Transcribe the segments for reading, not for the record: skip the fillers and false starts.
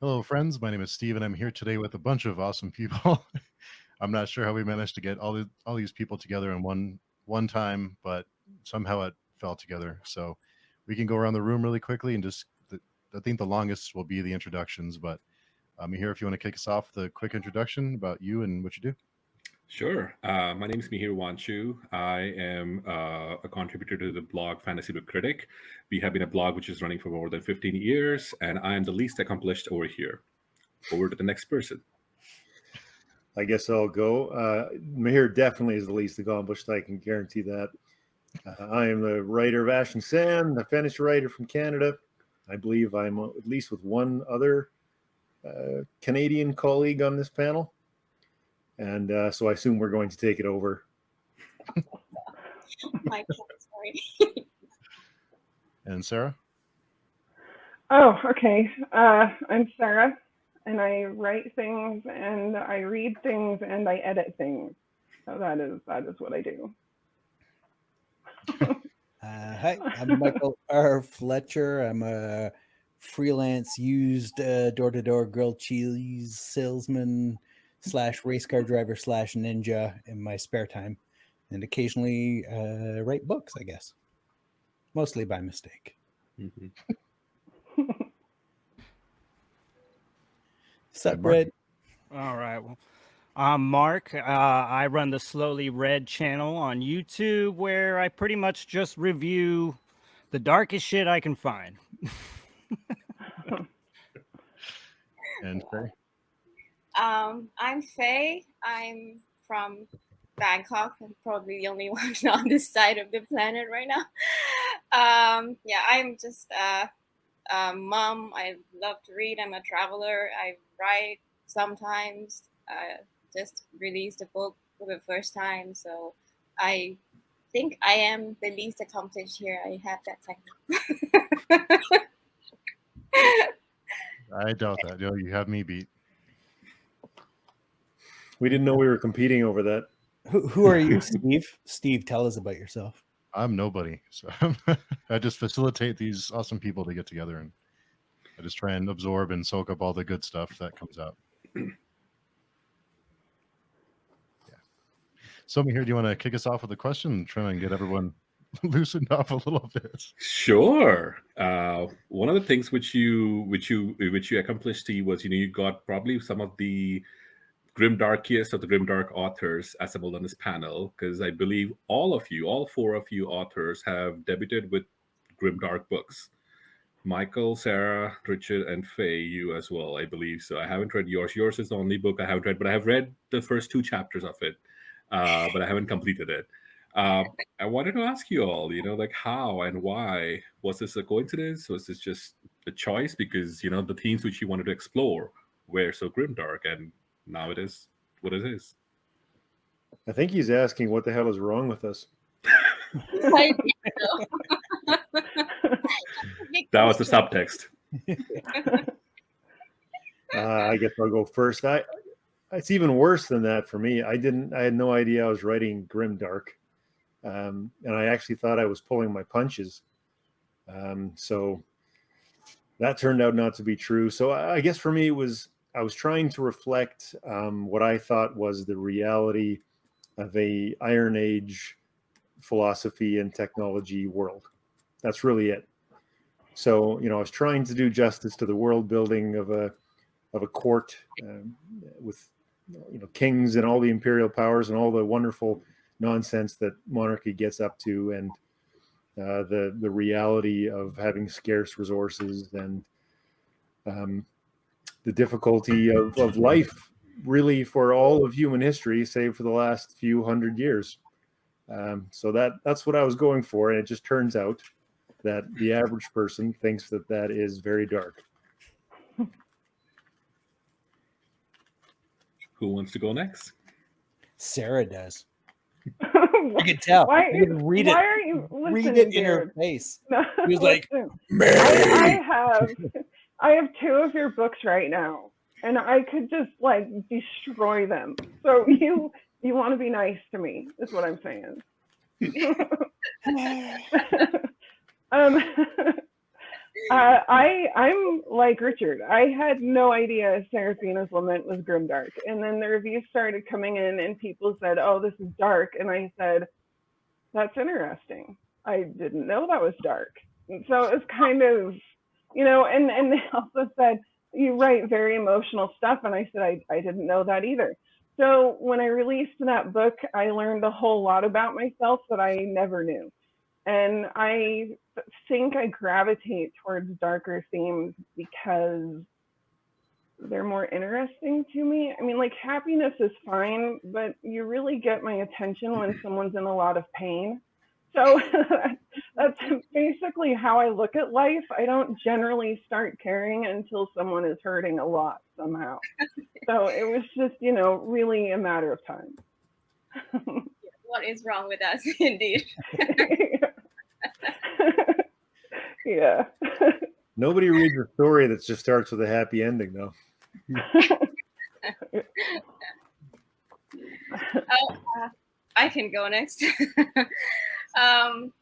Hello, friends. My name is Steve, and I'm here today with a bunch of awesome people. I'm not sure how we managed to get all these people together in one time, but somehow it fell together. So we can go around the room really quickly and I think the longest will be the introductions. But here if you want to kick us off with a quick introduction about you and what you do. Sure. My name is Mihir Wanchu. I am a contributor to the blog Fantasy Book Critic. We have been a blog which is running for more than 15 years, and I am the least accomplished over here. Over to the next person. I guess I'll go. Mihir definitely is the least accomplished. I can guarantee that. I am the writer of Ash and Sand, a fantasy writer from Canada. I believe I'm at least with one other Canadian colleague on this panel. And so I assume we're going to take it over. Sorry. And Sarah? Oh, okay. I'm Sarah, and I write things, and I read things, and I edit things. So that is what I do. Hi, I'm Michael R. Fletcher. I'm a freelance used door-to-door grilled cheese salesman / race car driver / ninja in my spare time, and occasionally write books, I guess. Mostly by mistake. Mm-hmm. Sup, Red? All right. Well, I'm Mark. I run the Slowly Read channel on YouTube, where I pretty much just review the darkest shit I can find. And Faye? I'm Faye. I'm from Bangkok. I'm probably the only one on this side of the planet right now. I'm just a mom. I love to read. I'm a traveler. I write sometimes. Just released a book for the first time, so I think I am the least accomplished here. I have that technique. I doubt that. You have me beat. We didn't know we were competing over that. Who are you, Steve? Steve, tell us about yourself. I'm nobody. So I just facilitate these awesome people to get together, and I just try and absorb and soak up all the good stuff that comes out. Yeah. So, Mihir, do you want to kick us off with a question and try and get everyone loosened up a little bit? Sure. One of the things which you accomplished, Steve, was you got probably some of the grimdarkiest of the grimdark authors assembled on this panel, because I believe all 4 of you authors have debuted with grimdark books. Michael, Sarah, Richard, and Faye, you as well, I believe. So I haven't read yours. Yours is the only book I haven't read, but I have read the first 2 chapters of it, but I haven't completed it. I wanted to ask you all, like how and why. Was this a coincidence? Was this just a choice? Because, the themes which you wanted to explore were so grimdark, and now it is what it is. I think he's asking what the hell is wrong with us. That was the subtext. I guess I'll go first. It's even worse than that for me. I had no idea I was writing grimdark, and I actually thought I was pulling my punches. So that turned out not to be true. So I guess for me I was trying to reflect what I thought was the reality of a Iron Age philosophy and technology world. That's really it. So, I was trying to do justice to the world building of a court with, kings and all the imperial powers and all the wonderful nonsense that monarchy gets up to, and the reality of having scarce resources and the difficulty of life, really, for all of human history, save for the last few hundred years. So that's what I was going for, and it just turns out that the average person thinks that is very dark. Who wants to go next? Sarah does. You can tell. Why You can read why it. are you listening, Read it in her Jared? face. No, He was like, listen, I have 2 of your books right now, and I could just destroy them. So you want to be nice to me, is what I'm saying. I'm like Richard. I had no idea Seraphina's Lament was grimdark, and then the reviews started coming in, and people said, "Oh, this is dark," and I said, "That's interesting. I didn't know that was dark." And so it was kind of, and they also said, "You write very emotional stuff," and I said, I didn't know that either. So when I released that book, I learned a whole lot about myself that I never knew. And I think I gravitate towards darker themes because they're more interesting to me. I mean, like, happiness is fine, but you really get my attention when someone's in a lot of pain. So that's basically how I look at life. I don't generally start caring until someone is hurting a lot somehow. So it was just, really a matter of time. What is wrong with us, indeed? Yeah. Nobody reads a story that just starts with a happy ending, though. I can go next. I'm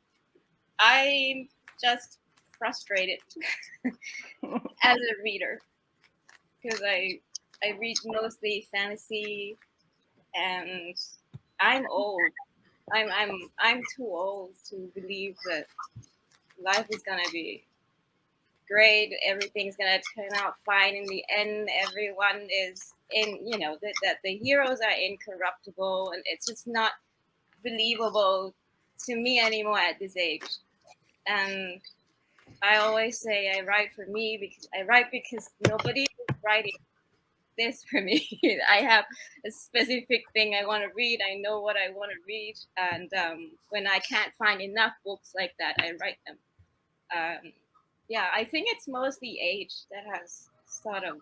just frustrated as a reader because I read mostly fantasy, and I'm old. I'm too old to believe that life is gonna be great. Everything's gonna turn out fine in the end. Everyone is that the heroes are incorruptible, and it's just not believable to me anymore at this age. And I always say I write for me because nobody is writing this for me. I have a specific thing I want to read. I know what I want to read, and when I can't find enough books like that, I write them. Yeah, I think it's mostly age that has sort of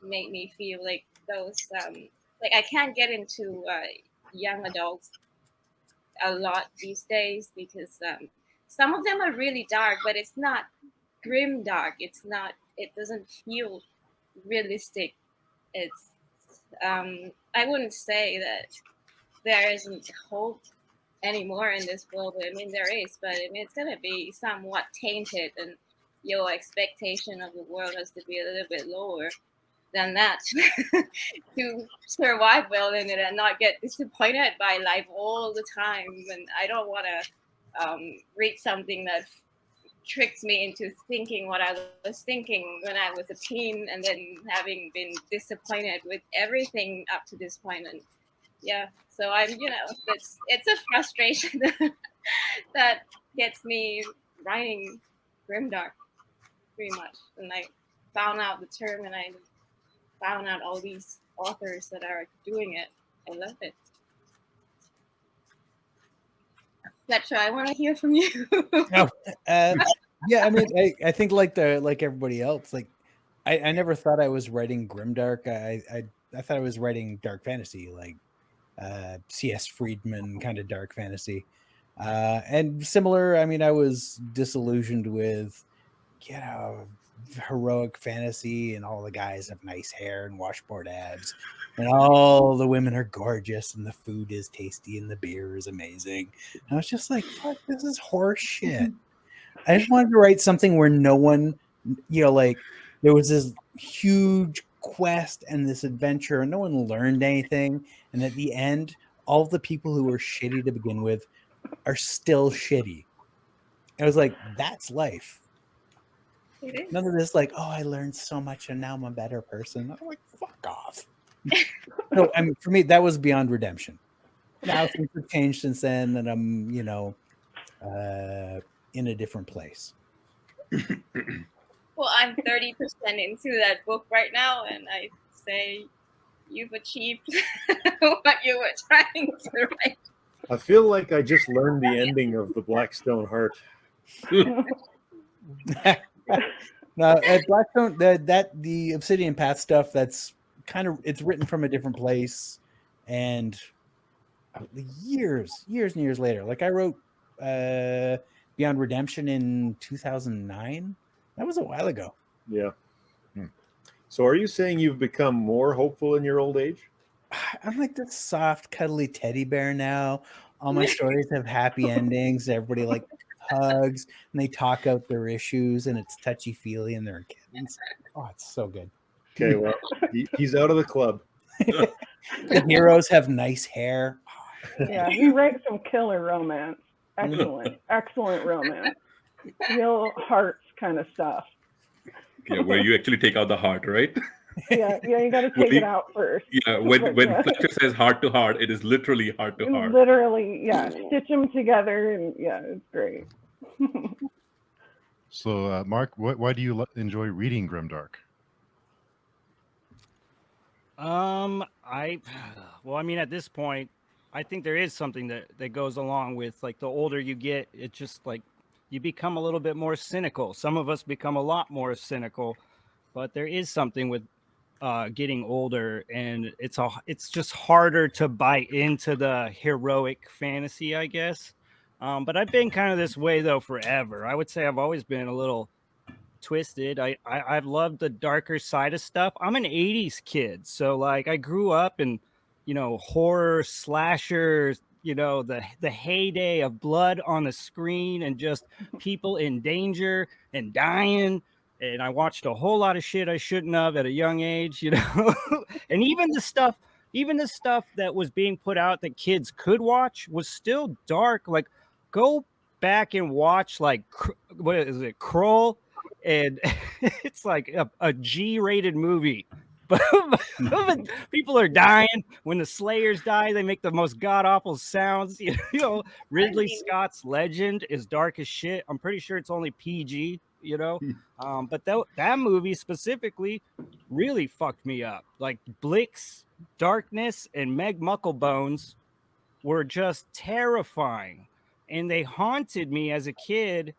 made me feel like those like I can't get into young adults a lot these days because some of them are really dark, but it's not grim dark. It doesn't feel realistic. It's I wouldn't say that there isn't hope anymore in this world. I mean, there is, but I mean, it's gonna be somewhat tainted, and your expectation of the world has to be a little bit lower than that to survive well in it and not get disappointed by life all the time. And I don't want to read something that tricks me into thinking what I was thinking when I was a teen, and then having been disappointed with everything up to this point. And yeah, so it's a frustration that gets me writing grimdark pretty much. And I found out the term, and I found out all these authors that are doing it. I love it. Fletcher, I want to hear from you. Yeah, I mean, I think like everybody else, like I never thought I was writing grimdark. I thought I was writing dark fantasy, like C.S. Friedman kind of dark fantasy, and similar. I mean, I was disillusioned with heroic fantasy, and all the guys have nice hair and washboard abs, and all the women are gorgeous, and the food is tasty, and the beer is amazing. And I was just like, fuck, this is horse shit. I just wanted to write something where no one, like there was this huge quest and this adventure, and no one learned anything. And at the end, all the people who were shitty to begin with are still shitty. I was like, that's life. None of this, like, oh, I learned so much and now I'm a better person. I'm like, fuck off. No, I mean, for me, that was beyond redemption. Now things have changed since then, and I'm, in a different place. Well, I'm 30% into that book right now, and I say you've achieved what you were trying to write. I feel like I just learned the ending of the Blackstone Heart. Now, at Blackstone, the Obsidian Path stuff, that's kind of, it's written from a different place, and years and years later, like I wrote Beyond Redemption in 2009. That was a while ago. Yeah. So are you saying you've become more hopeful in your old age? I'm like this soft, cuddly teddy bear now. All my stories have happy endings. Everybody like hugs, and they talk out their issues, and it's touchy-feely, and they're kittens. Oh, it's so good. Okay, well, he's out of the club. The heroes have nice hair. Yeah, he writes some killer romance. Excellent romance. Real hearts kind of stuff. Yeah, where you actually take out the heart, right? Yeah, you got to take it out first. Yeah, when Fletcher says heart to heart, it is literally heart to heart. Literally, yeah. Stitch them together, and yeah, it's great. So, Mark, why do you enjoy reading Grimdark? Well, I mean, at this point, I think there is something that goes along with, like, the older you get, it just, like, you become a little bit more cynical. Some of us become a lot more cynical, but there is something with getting older, and it's just harder to buy into the heroic fantasy, I guess. But I've been kind of this way though forever. I would say I've always been a little twisted. I've loved the darker side of stuff. I'm an 80s kid, so like I grew up in, horror slashers, the heyday of blood on the screen and just people in danger and dying. And I watched a whole lot of shit I shouldn't have at a young age, and even the stuff that was being put out that kids could watch was still dark. Like, go back and watch, like, what is it, Kroll? And it's like a G-rated movie. But people are dying. When the Slayers die, they make the most god-awful sounds. Ridley Scott's Legend is dark as shit. I'm pretty sure it's only PG, but that movie specifically really fucked me up. Like, Blix, Darkness, and Meg Mucklebones were just terrifying, and they haunted me as a kid.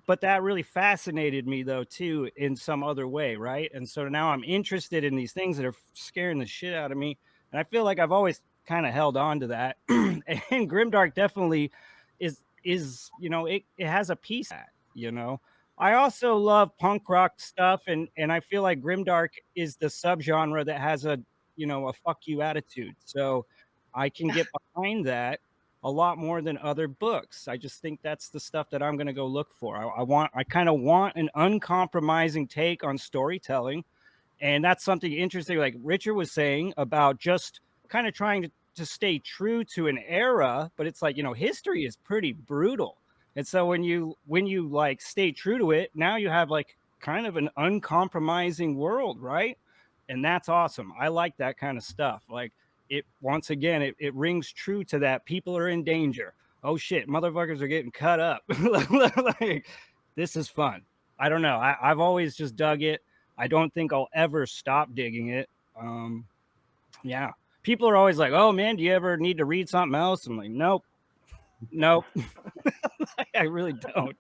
But that really fascinated me, though, too, in some other way, right? And so now I'm interested in these things that are scaring the shit out of me. And I feel like I've always kind of held on to that. And Grimdark definitely is it has a piece of that, I also love punk rock stuff, and I feel like Grimdark is the subgenre that has a fuck you attitude. So I can get behind that a lot more than other books. I just think that's the stuff that I'm going to go look for. I kind of want an uncompromising take on storytelling. And that's something interesting, like Richard was saying, about just kind of trying to stay true to an era. But it's like, history is pretty brutal. And so when you like stay true to it, now you have like kind of an uncompromising world, right? And that's awesome. I like that kind of stuff. Like, it once again, it rings true to that. People are in danger. Oh shit, motherfuckers are getting cut up. Like, this is fun. I don't know. I've always just dug it. I don't think I'll ever stop digging it. Yeah. People are always like, "Oh man, do you ever need to read something else?" I'm like, nope. I really don't.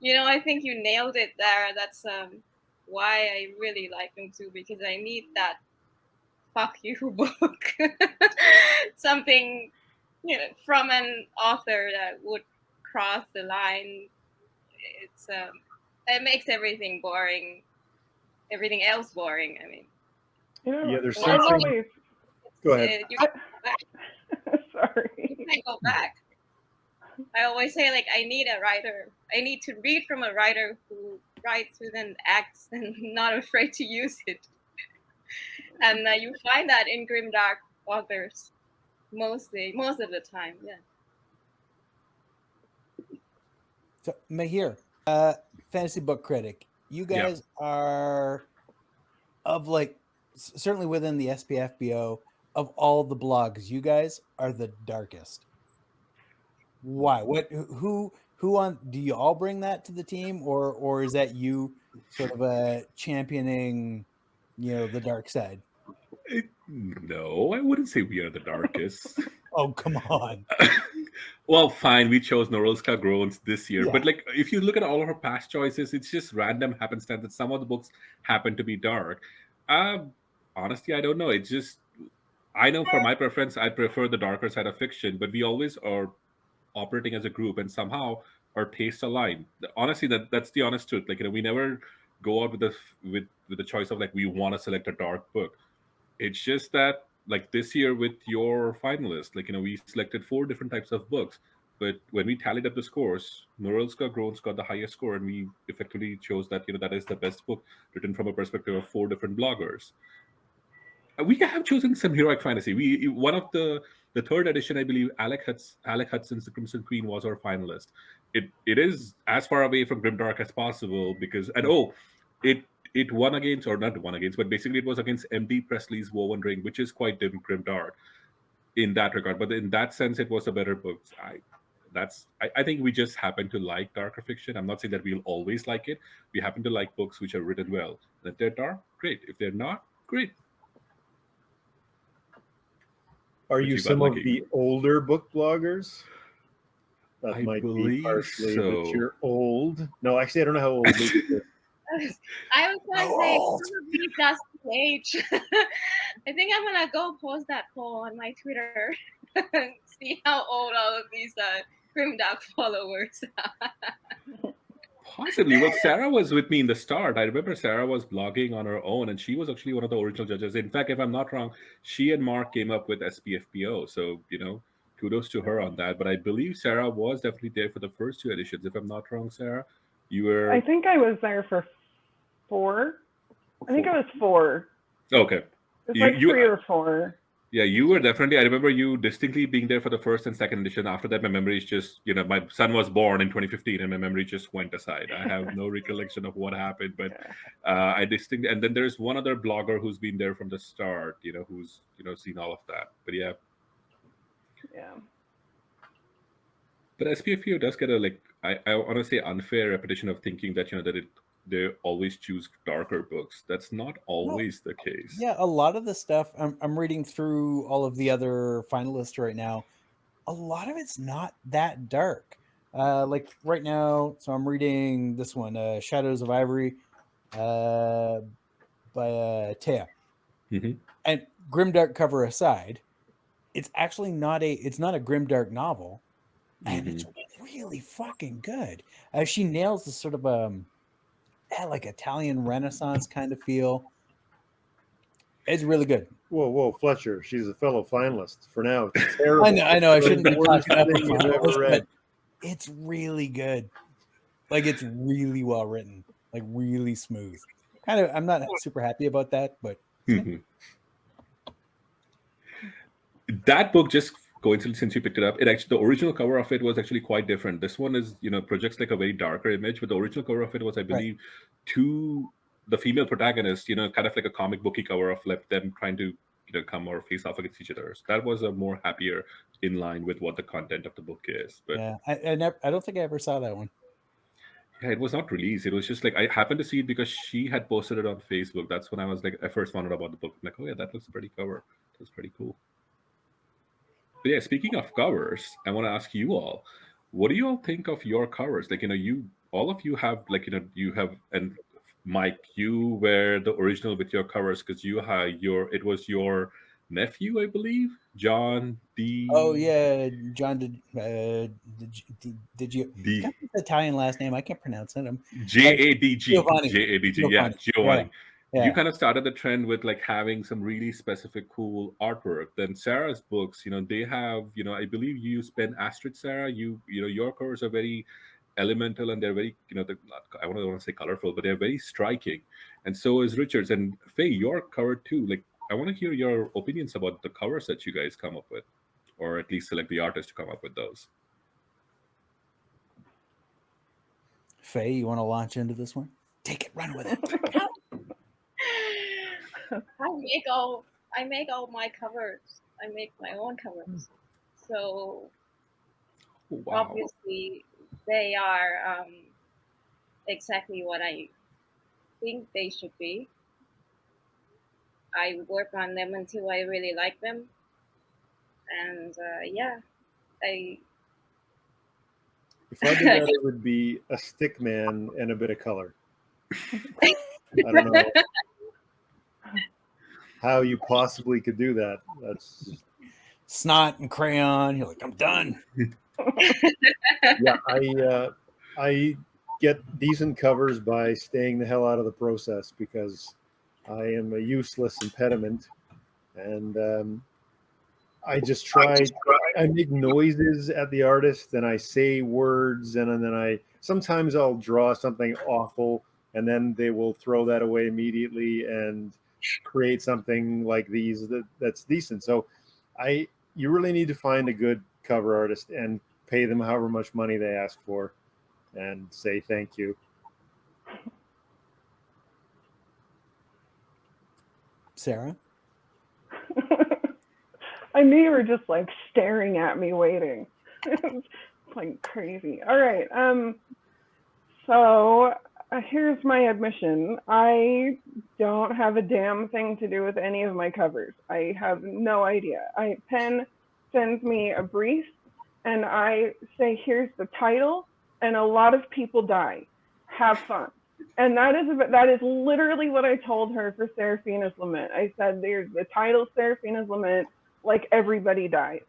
I think you nailed it there. That's why I really like them too, because I need that fuck you book. Something from an author that would cross the line. It's it makes everything boring, everything else boring. I mean, yeah, there's something. Go ahead. You can go back. Sorry. You can go back. I always say, like, I need a writer. I need to read from a writer who writes with an axe and not afraid to use it. And you find that in Grimdark authors most of the time. Yeah. So, Mihir, fantasy book critic, you guys are of, like, certainly within the SPFBO, of all the blogs, you guys are the darkest. Why? Who on? Do you all bring that to the team, or is that you sort of championing, the dark side? No, I wouldn't say we are the darkest. Oh, come on. Well, fine, we chose Norelska Groans this year, but like, if you look at all of our past choices, it's just random happenstance that some of the books happen to be dark. Honestly, I don't know. It's just, I know for my preference, I prefer the darker side of fiction, but we always are operating as a group, and somehow our tastes align. Honestly, that's the honest truth. Like, we never go out with the choice of, like, we want to select a dark book. It's just that, like, this year with your finalists, like, we selected 4 different types of books. But when we tallied up the scores, Morelska Groans got the highest score, and we effectively chose that that is the best book written from a perspective of 4 different bloggers. We have chosen some heroic fantasy. We one of the third edition, I believe, Alec Hudson's The Crimson Queen was our finalist. It is as far away from Grimdark as possible because it won against, or not won against, but basically it was against M.D. Presley's Woven Ring, which is quite Grimdark in that regard. But in that sense, it was a better book. I think we just happen to like darker fiction. I'm not saying that we'll always like it. We happen to like books which are written well. And if they're dark, great. If they're not, great. Are What you you got, some of Lucky? the older book bloggers? That I might be believe partially so. that you're old. No, actually, I don't know how old you are. I was gonna How say old? probably that's the age. I think I'm gonna go post that poll on my Twitter. See how old all of these Grimdark followers are. Possibly. Well, Sarah was with me in the start. I remember Sarah was blogging on her own, and she was actually one of the original judges. In fact, if I'm not wrong, she and Mark came up with SPFPO. So, kudos to her on that. But I believe Sarah was definitely there for the first 2 editions. If I'm not wrong, Sarah, you were. I think I was there for 4. I think it was 4. Okay. It's like 3 or 4. Yeah, you were definitely. I remember you distinctly being there for the first and second edition. After that, my memory is just, my son was born in 2015, and my memory just went aside. I have no recollection of what happened, but I distinctly. And then there's one other blogger who's been there from the start, who's seen all of that. But yeah. But SPFU does get a I want to say unfair reputation of thinking that that they always choose darker books. That's not always the case. Yeah, a lot of the stuff I'm reading through all of the other finalists right now. A lot of it's not that dark. Like right now, so I'm reading this one, Shadows of Ivory, by Taya. Mm-hmm. And grimdark cover aside, it's actually not a grimdark novel, and it's really fucking good. She nails this sort of like Italian Renaissance kind of feel. It's really good. Whoa, Fletcher. She's a fellow finalist for now. It's terrible. I know. I shouldn't be Worst talking up thing you've ever finalists, read. but it's really good. Like, it's really well written, like really smooth. Kind of, I'm not super happy about that, but that book, just coincidentally, since you picked it up, the original cover of it was actually quite different. This one is, projects like a very darker image, but the original cover of it was, I believe, to the female protagonist, kind of like a comic booky cover of them trying to, come or face off against each other. So that was a more happier in line with what the content of the book is. But yeah, I don't think I ever saw that one. Yeah, it was not released. It was just I happened to see it because she had posted it on Facebook. That's when I first found out about the book. I'm like, oh yeah, that looks pretty cover. That's pretty cool. But yeah, speaking of covers, I want to ask you all, what do you all think of your covers? All of you have you have, and Mike, you were the original with your covers because it was your nephew, I believe, John D. Oh yeah, John did you got the Italian last name? I can't pronounce it. Jadg. Giovanni. Yeah, Giovanni. Yeah. You kind of started the trend with having some really specific cool artwork. Then Sarah's books, they have, I believe you use pen Astrid, Sarah. Your covers are very elemental and they're very, I don't want to say colorful, but they're very striking. And so is Richard's. And Faye, your cover too. I want to hear your opinions about the covers that you guys come up with, or at least select the artist to come up with those. Faye, you want to launch into this one? Take it, run with it. I make all my covers. I make my own covers. So obviously they are exactly what I think they should be. I work on them until I really like them. And If I did that, it would be a stick man and a bit of color. I don't know how you possibly could do that. That's snot and crayon. You're like, I'm done. Yeah, I get decent covers by staying the hell out of the process because I am a useless impediment, and I just try I make noises at the artist and I say words and then sometimes I'll draw something awful and then they will throw that away immediately and create something like these that's decent. So you really need to find a good cover artist and pay them however much money they ask for and say thank you. Sarah? I knew you were just like staring at me waiting. It's like crazy. All right. So here's my admission. I don't have a damn thing to do with any of my covers. I have no idea. Penn sends me a brief and I say, here's the title, and a lot of people die. Have fun. And that is literally what I told her for Seraphina's Lament. I said, there's the title, Seraphina's Lament, like everybody dies.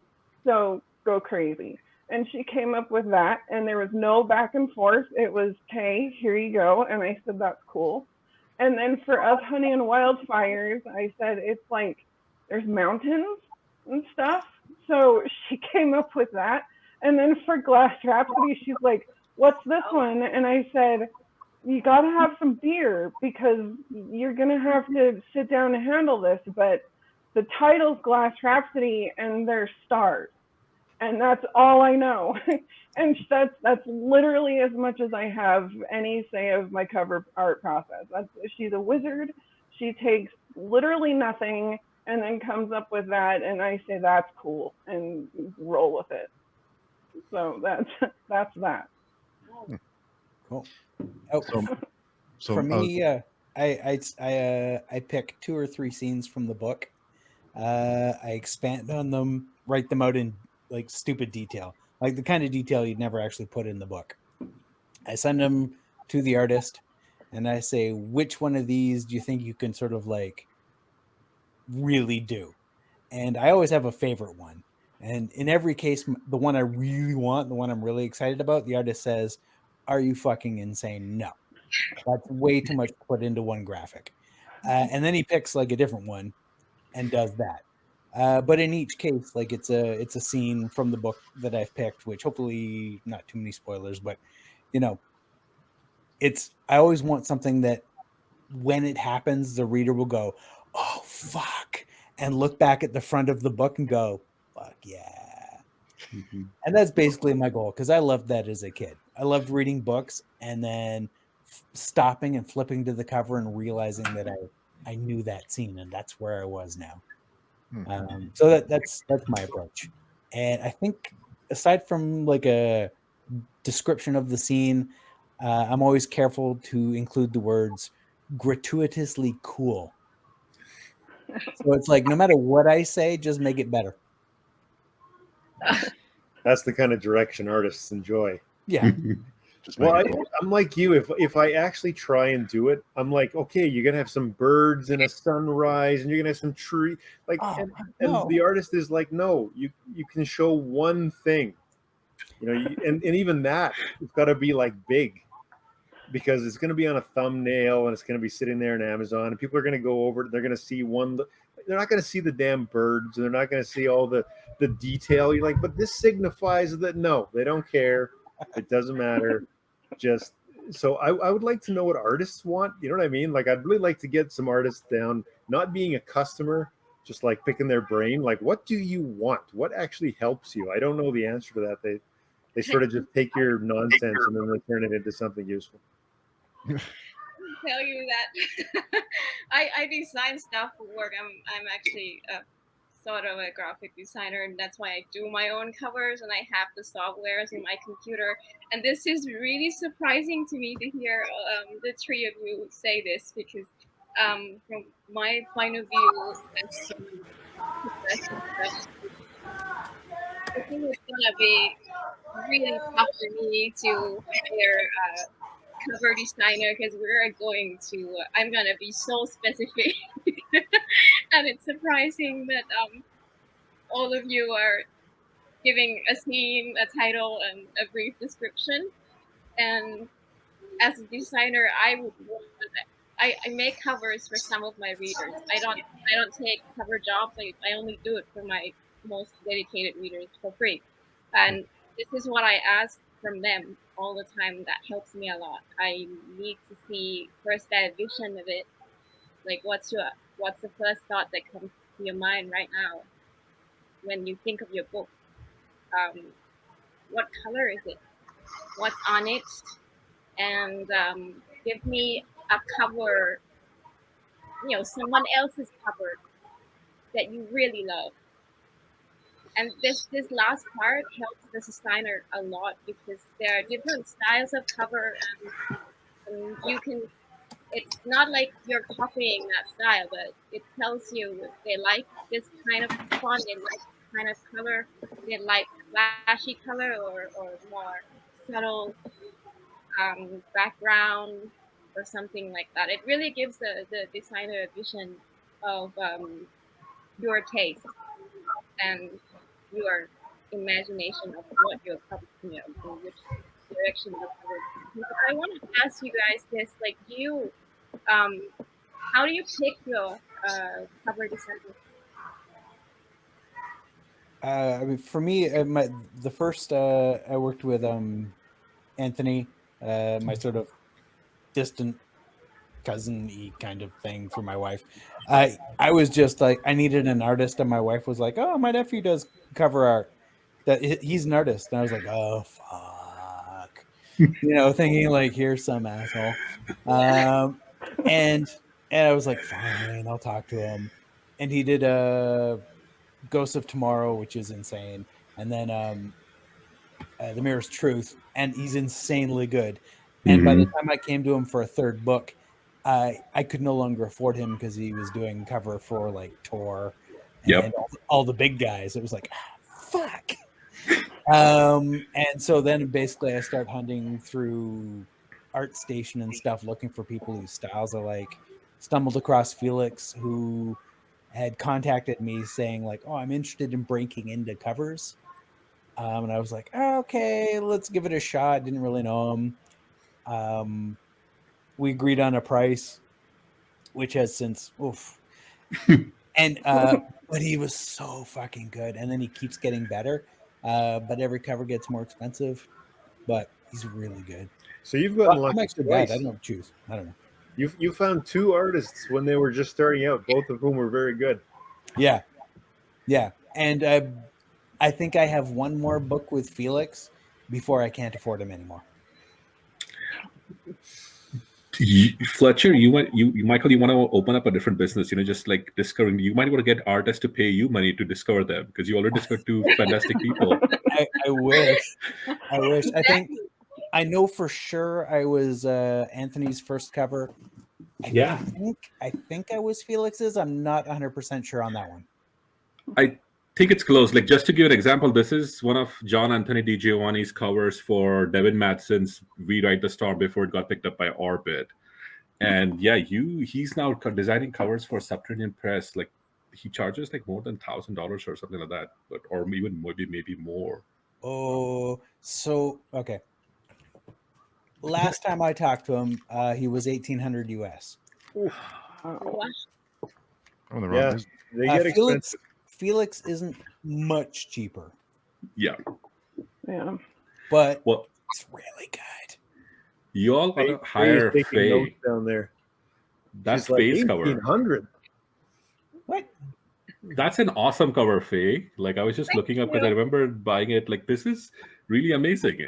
So go crazy. And she came up with that, and there was no back and forth. It was, okay, here you go. And I said, that's cool. And then for Of Honey and Wildfires, I said, it's like there's mountains and stuff. So she came up with that. And then for Glass Rhapsody, she's like, what's this one? And I said, you got to have some beer because you're going to have to sit down and handle this. But the title's Glass Rhapsody and they're stars. And that's all I know. And that's literally as much as I have any say of my cover art process. She's a wizard. She takes literally nothing and then comes up with that. And I say, that's cool, and roll with it. So that's that. Cool. Oh, So for me, I pick 2 or 3 scenes from the book. I expand on them, write them out in like stupid detail, like the kind of detail you'd never actually put in the book. I send them to the artist and I say, which one of these do you think you can sort of like really do? And I always have a favorite one. And in every case, the one I really want, the one I'm really excited about, the artist says, are you fucking insane? No, that's way too much to put into one graphic. And then he picks like a different one and does that. But in each case, like it's a scene from the book that I've picked, which hopefully not too many spoilers, but you know, I always want something that when it happens, the reader will go, oh fuck, and look back at the front of the book and go, fuck yeah. Mm-hmm. And that's basically my goal, because I loved that as a kid. I loved reading books and then stopping and flipping to the cover and realizing that I knew that scene, and that's where I was now. So that's my approach. And I think aside from like a description of the scene, I'm always careful to include the words gratuitously cool. So it's like, no matter what I say, just make it better. That's the kind of direction artists enjoy. Yeah. Well, I'm like you. If I actually try and do it, I'm like, okay, you're gonna have some birds and a sunrise, and you're gonna have some tree. Like, and the artist is like, no, you can show one thing, you know, and even that, it's got to be like big, because it's gonna be on a thumbnail and it's gonna be sitting there in Amazon, and people are gonna go over it. They're gonna see one. They're not gonna see the damn birds, and they're not gonna see all the detail. You're like, but this signifies that no, they don't care. It doesn't matter. Just so I would like to know what artists want. You know what I mean? Like, I'd really like to get some artists down, not being a customer, just like picking their brain. Like, what do you want? What actually helps you? I don't know the answer to that. They sort of just take your nonsense and then they turn it into something useful. Tell you that I design stuff for work. I'm actually sort of a graphic designer, and that's why I do my own covers and I have the softwares in my computer. And this is really surprising to me to hear the three of you say this, because from my point of view, as I think it's gonna be really tough for me to hire a cover designer, because I'm gonna be so specific. And it's surprising that all of you are giving a scene, a title, and a brief description. And as a designer, I make covers for some of my readers. I don't take cover jobs. I only do it for my most dedicated readers for free. And this is what I ask from them all the time. That helps me a lot. I need to see first that vision of it. Like, what's the first thought that comes to your mind right now when you think of your book? What color is it? What's on it? And give me a cover, someone else's cover that you really love. And this last part helps the designer a lot because there are different styles of cover, and you can. It's not like you're copying that style, but it tells you if they like this kind of font, they like this kind of color, they like flashy color or more subtle background or something like that. It really gives the designer a vision of your taste and your imagination of what you're in which direction you're covered. I want to ask you guys this: like, do you, how do you pick your cover designer? I mean, for me, the first I worked with Anthony, my sort of distant cousin-y kind of thing for my wife. I was just like, I needed an artist, and my wife was like, "Oh, my nephew does cover art. That he's an artist." And I was like, "Oh, fuck," thinking like, "Here's some asshole." And I was like, "Fine, I'll talk to him." And he did Ghosts of Tomorrow, which is insane, and then The Mirror's Truth, and he's insanely good. And by the time I came to him for a third book, I could no longer afford him because he was doing cover for like Tor and all the big guys. It was like, fuck. And so then basically I start hunting through ArtStation and stuff, looking for people whose styles I like. Stumbled across Felix, who had contacted me saying like, "Oh, I'm interested in breaking into covers." And I was like, "Okay, let's give it a shot." Didn't really know him. We agreed on a price, which has since and but he was so fucking good, and then he keeps getting better. But every cover gets more expensive, but he's really good. So you've gotten I'm lucky actually twice. bad. I don't choose. I don't know. You found two artists when they were just starting out, both of whom were very good. Yeah, and I think I have one more book with Felix before I can't afford him anymore. Fletcher, Michael, you want to open up a different business, just like discovering. You might want to get artists to pay you money to discover them because you already discovered two fantastic people. I wish. I think I know for sure I was Anthony's first cover. I think I was Felix's. I'm not 100% sure on that one. I think it's close. Like, just to give an example, this is one of John Anthony DiGiovanni's covers for Devin Madsen's We Ride the Storm before it got picked up by Orbit. And yeah, he's now designing covers for Subterranean Press. Like, he charges like more than $1,000 or something like that, or even maybe more. Oh, so okay. Last time I talked to him, he was $1,800 US. Yeah, they get expensive. Felix isn't much cheaper. Yeah. But it's really good. You all got to hire Faye down there. That's Faye's cover. 1,800. What? That's an awesome cover, Faye. Like, I was just looking up because I remember buying it. Like, this is really amazing.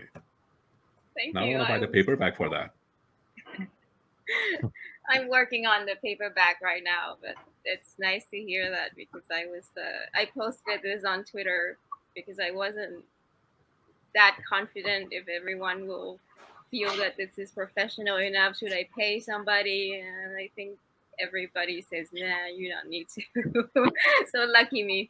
Now I want to buy the paperback for that. I'm working on the paperback right now, but it's nice to hear that because I posted this on Twitter because I wasn't that confident if everyone will feel that this is professional enough. Should I pay somebody? And I think everybody says, nah, you don't need to. So lucky me.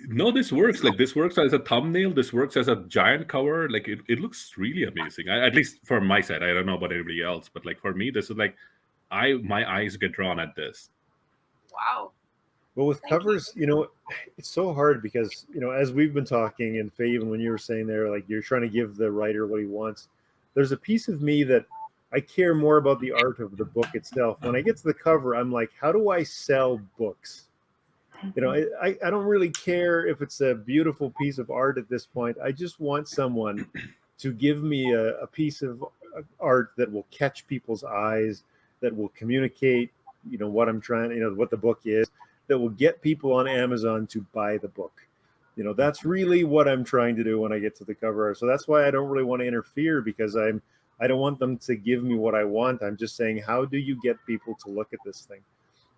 No, this works. Like, this works as a thumbnail. This works as a giant cover. Like, it looks really amazing. At least for my side. I don't know about anybody else, but like for me, this is like, my eyes get drawn at this. Wow. Well, with covers, it's so hard because, as we've been talking, and Faye, even when you were saying there, like, you're trying to give the writer what he wants, there's a piece of me that I care more about the art of the book itself. When I get to the cover, I'm like, how do I sell books? You know, I don't really care if it's a beautiful piece of art at this point. I just want someone to give me a piece of art that will catch people's eyes, that will communicate, you know, what I'm trying, you know, what the book is, that will get people on Amazon to buy the book. You know, that's really what I'm trying to do when I get to the cover art. So that's why I don't really want to interfere, because I don't want them to give me what I want. I'm just saying, how do you get people to look at this thing?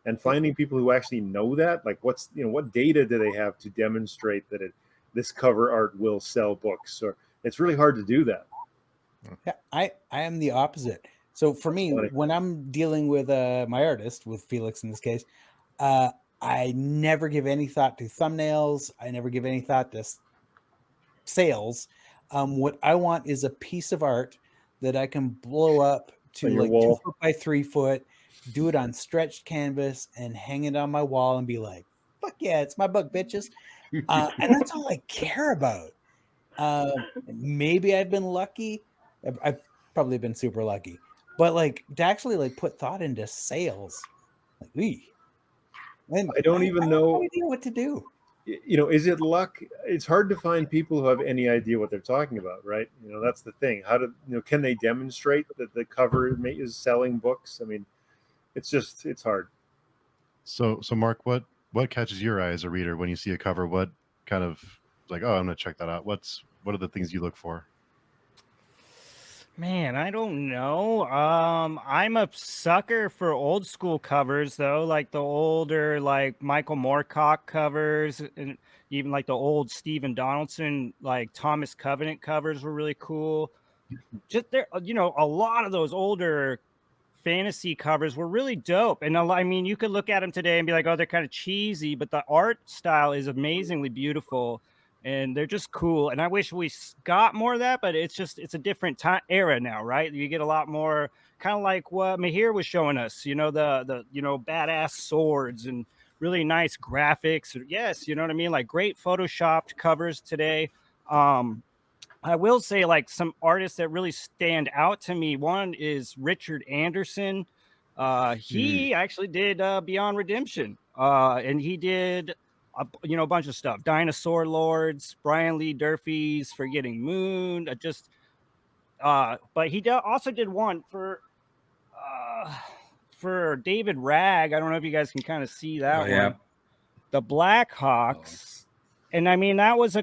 And finding people who actually know that, like what's, you know, what data do they have to demonstrate that this cover art will sell books? Or it's really hard to do that. Yeah, I am the opposite. So for me, when I'm dealing with my artist, with Felix in this case, I never give any thought to thumbnails. I never give any thought to sales. What I want is a piece of art that I can blow up to like 2 foot by 3 foot, do it on stretched canvas, and hang it on my wall and be like, fuck yeah, it's my book, bitches. And that's all I care about. Maybe I've been lucky. I've probably been super lucky. But like to actually like put thought into sales, like, and I don't even know. I have no idea what to do. You know, is it luck? It's hard to find people who have any idea what they're talking about, right? You know, that's the thing. How do, you know, can they demonstrate that the cover is selling books? I mean, it's hard. So Mark, what catches your eye as a reader when you see a cover? What kind of like, oh, I'm gonna check that out. What are the things you look for? Man, I don't know. I'm a sucker for old school covers, though, like the older, like Michael Morcock covers, and even like the old Stephen Donaldson, like Thomas Covenant covers were really cool. Just there, you know, a lot of those older fantasy covers were really dope. And I mean, you could look at them today and be like, oh, they're kind of cheesy, but the art style is amazingly beautiful. And they're just cool. And I wish we got more of that, but it's a different time era now, right? You get a lot more kind of like what Mihir was showing us, you know, the you know, badass swords and really nice graphics. Yes, you know what I mean? Like great photoshopped covers today. I will say like some artists that really stand out to me. One is Richard Anderson. He actually did Beyond Redemption. And he did you know, a bunch of stuff. Dinosaur Lords, Brian Lee Durfee's Forgetting Moon. But he also did one for David Ragg. I don't know if you guys can kind of see that one. Yeah. The Blackhawks. And I mean, that was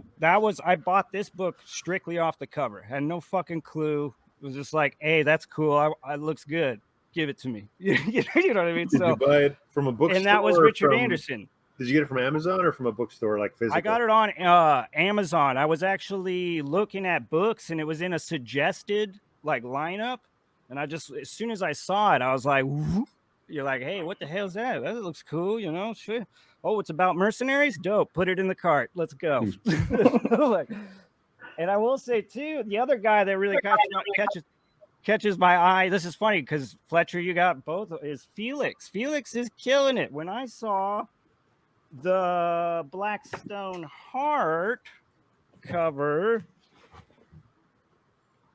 I bought this book strictly off the cover. Had no fucking clue. It was just like, hey, that's cool. It looks good. Give it to me. You know what I mean? Did you buy it from a bookstore? And that was Richard Anderson. Did you get it from Amazon or from a bookstore, like physical? I got it on Amazon. I was actually looking at books, and it was in a suggested like lineup. And I just, as soon as I saw it, I was like, whoop. You're like, hey, what the hell is that? That looks cool, you know? Sure. Oh, it's about mercenaries? Dope. Put it in the cart. Let's go. Like, and I will say too, the other guy that really catches my eye. This is funny because Fletcher, you got both. Is Felix? Felix is killing it. When I saw the Blackstone Heart cover,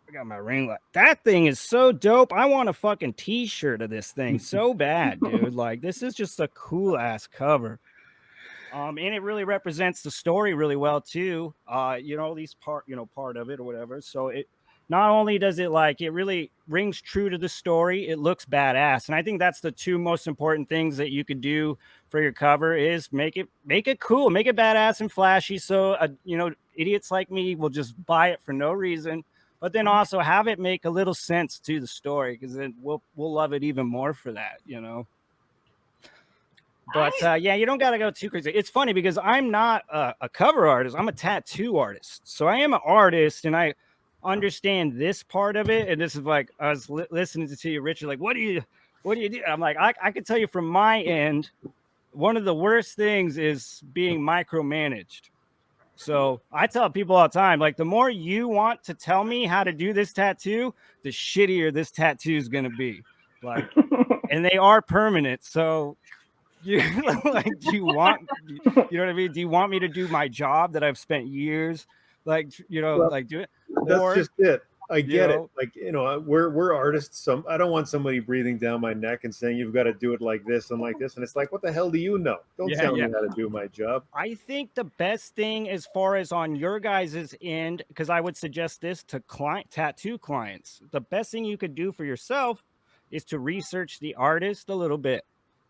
I got my ring light. That thing is so dope. I want a fucking t-shirt of this thing so bad, dude. Like, this is just a cool ass cover. And it really represents the story really well too. You know, these part of it or whatever. So it not only does it like, it really rings true to the story, it looks badass. And I think that's the two most important things that you could do for your cover is make it cool, make it badass and flashy. So, you know, idiots like me will just buy it for no reason, but then also have it make a little sense to the story, because then we'll love it even more for that, you know. But yeah, you don't got to go too crazy. It's funny because I'm not a cover artist. I'm a tattoo artist. So I am an artist, and I understand this part of it. And this is like, I was listening to you, Richard, like, what do you do? I'm like, I can tell you from my end, one of the worst things is being micromanaged. So I tell people all the time, like, the more you want to tell me how to do this tattoo, the shittier this tattoo is going to be. Like, and they are permanent. So you like, do you know what I mean? Do you want me to do my job that I've spent years, like, you know, like do it? That's just it. I get it. know? Like, we're artists. I don't want somebody breathing down my neck and saying you've got to do it like this and like this. And it's like, what the hell do you know? Don't Yeah, tell yeah. me how to do my job. I think the best thing as far as on your guys' end, because I would suggest this to tattoo clients, the best thing you could do for yourself is to research the artist a little bit.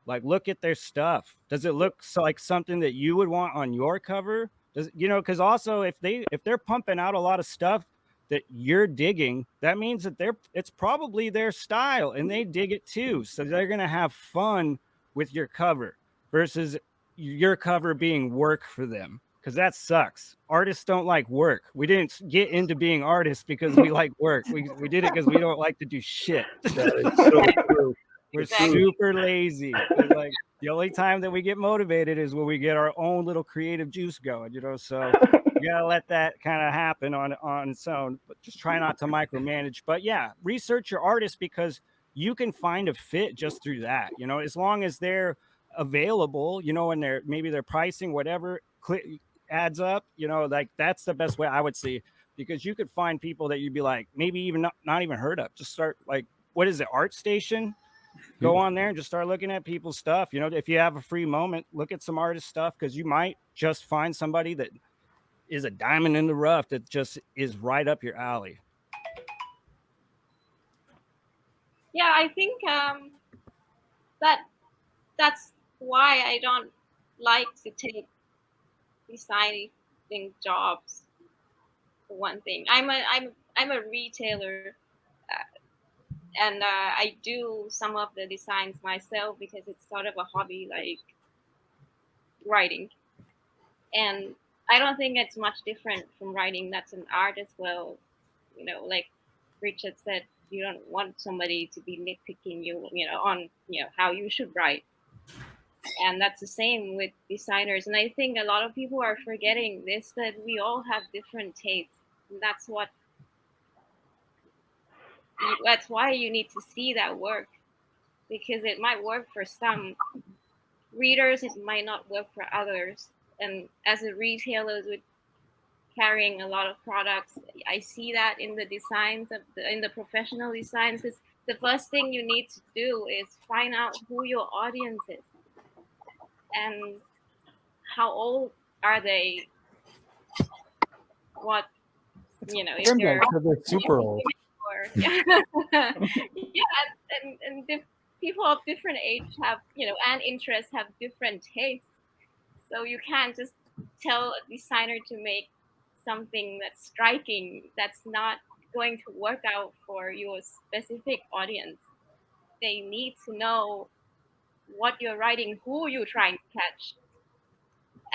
Like, look at their stuff. Does it look like something that you would want on your cover? Because also if they're pumping out a lot of stuff that you're digging, that means that it's probably their style and they dig it too. So they're gonna have fun with your cover versus your cover being work for them, because that sucks. Artists don't like work. We didn't get into being artists because we like work. We did it because we don't like to do shit. That is so true. We're Exactly. super lazy. It's like the only time that we get motivated is when we get our own little creative juice going, so you gotta let that kind of happen on its own, but just try not to micromanage. But yeah, research your artist, because you can find a fit just through that, as long as they're available, and their pricing, whatever, adds up, like that's the best way I would see, because you could find people that you'd be like, maybe even not even heard of. Just start, like, what is it, ArtStation? Go on there and just start looking at people's stuff. If you have a free moment, look at some artist stuff, because you might just find somebody that is a diamond in the rough that just is right up your alley. Yeah, I think that's why I don't like to take designing jobs. For one thing, I'm a retailer, and I do some of the designs myself because it's sort of a hobby, like writing. And I don't think it's much different from writing. That's an art as well. Like Richard said, you don't want somebody to be nitpicking you, on how you should write. And that's the same with designers. And I think a lot of people are forgetting this, that we all have different tastes. And that's why you need to see that work, because it might work for some readers, it might not work for others. And as a retailer with carrying a lot of products, I see that in the designs in the professional designs. Because the first thing you need to do is find out who your audience is and how old are they. What if they're super old. yeah, and people of different age have and interests have different tastes. So you can't just tell a designer to make something that's striking that's not going to work out for your specific audience. They need to know what you're writing, who you're trying to catch,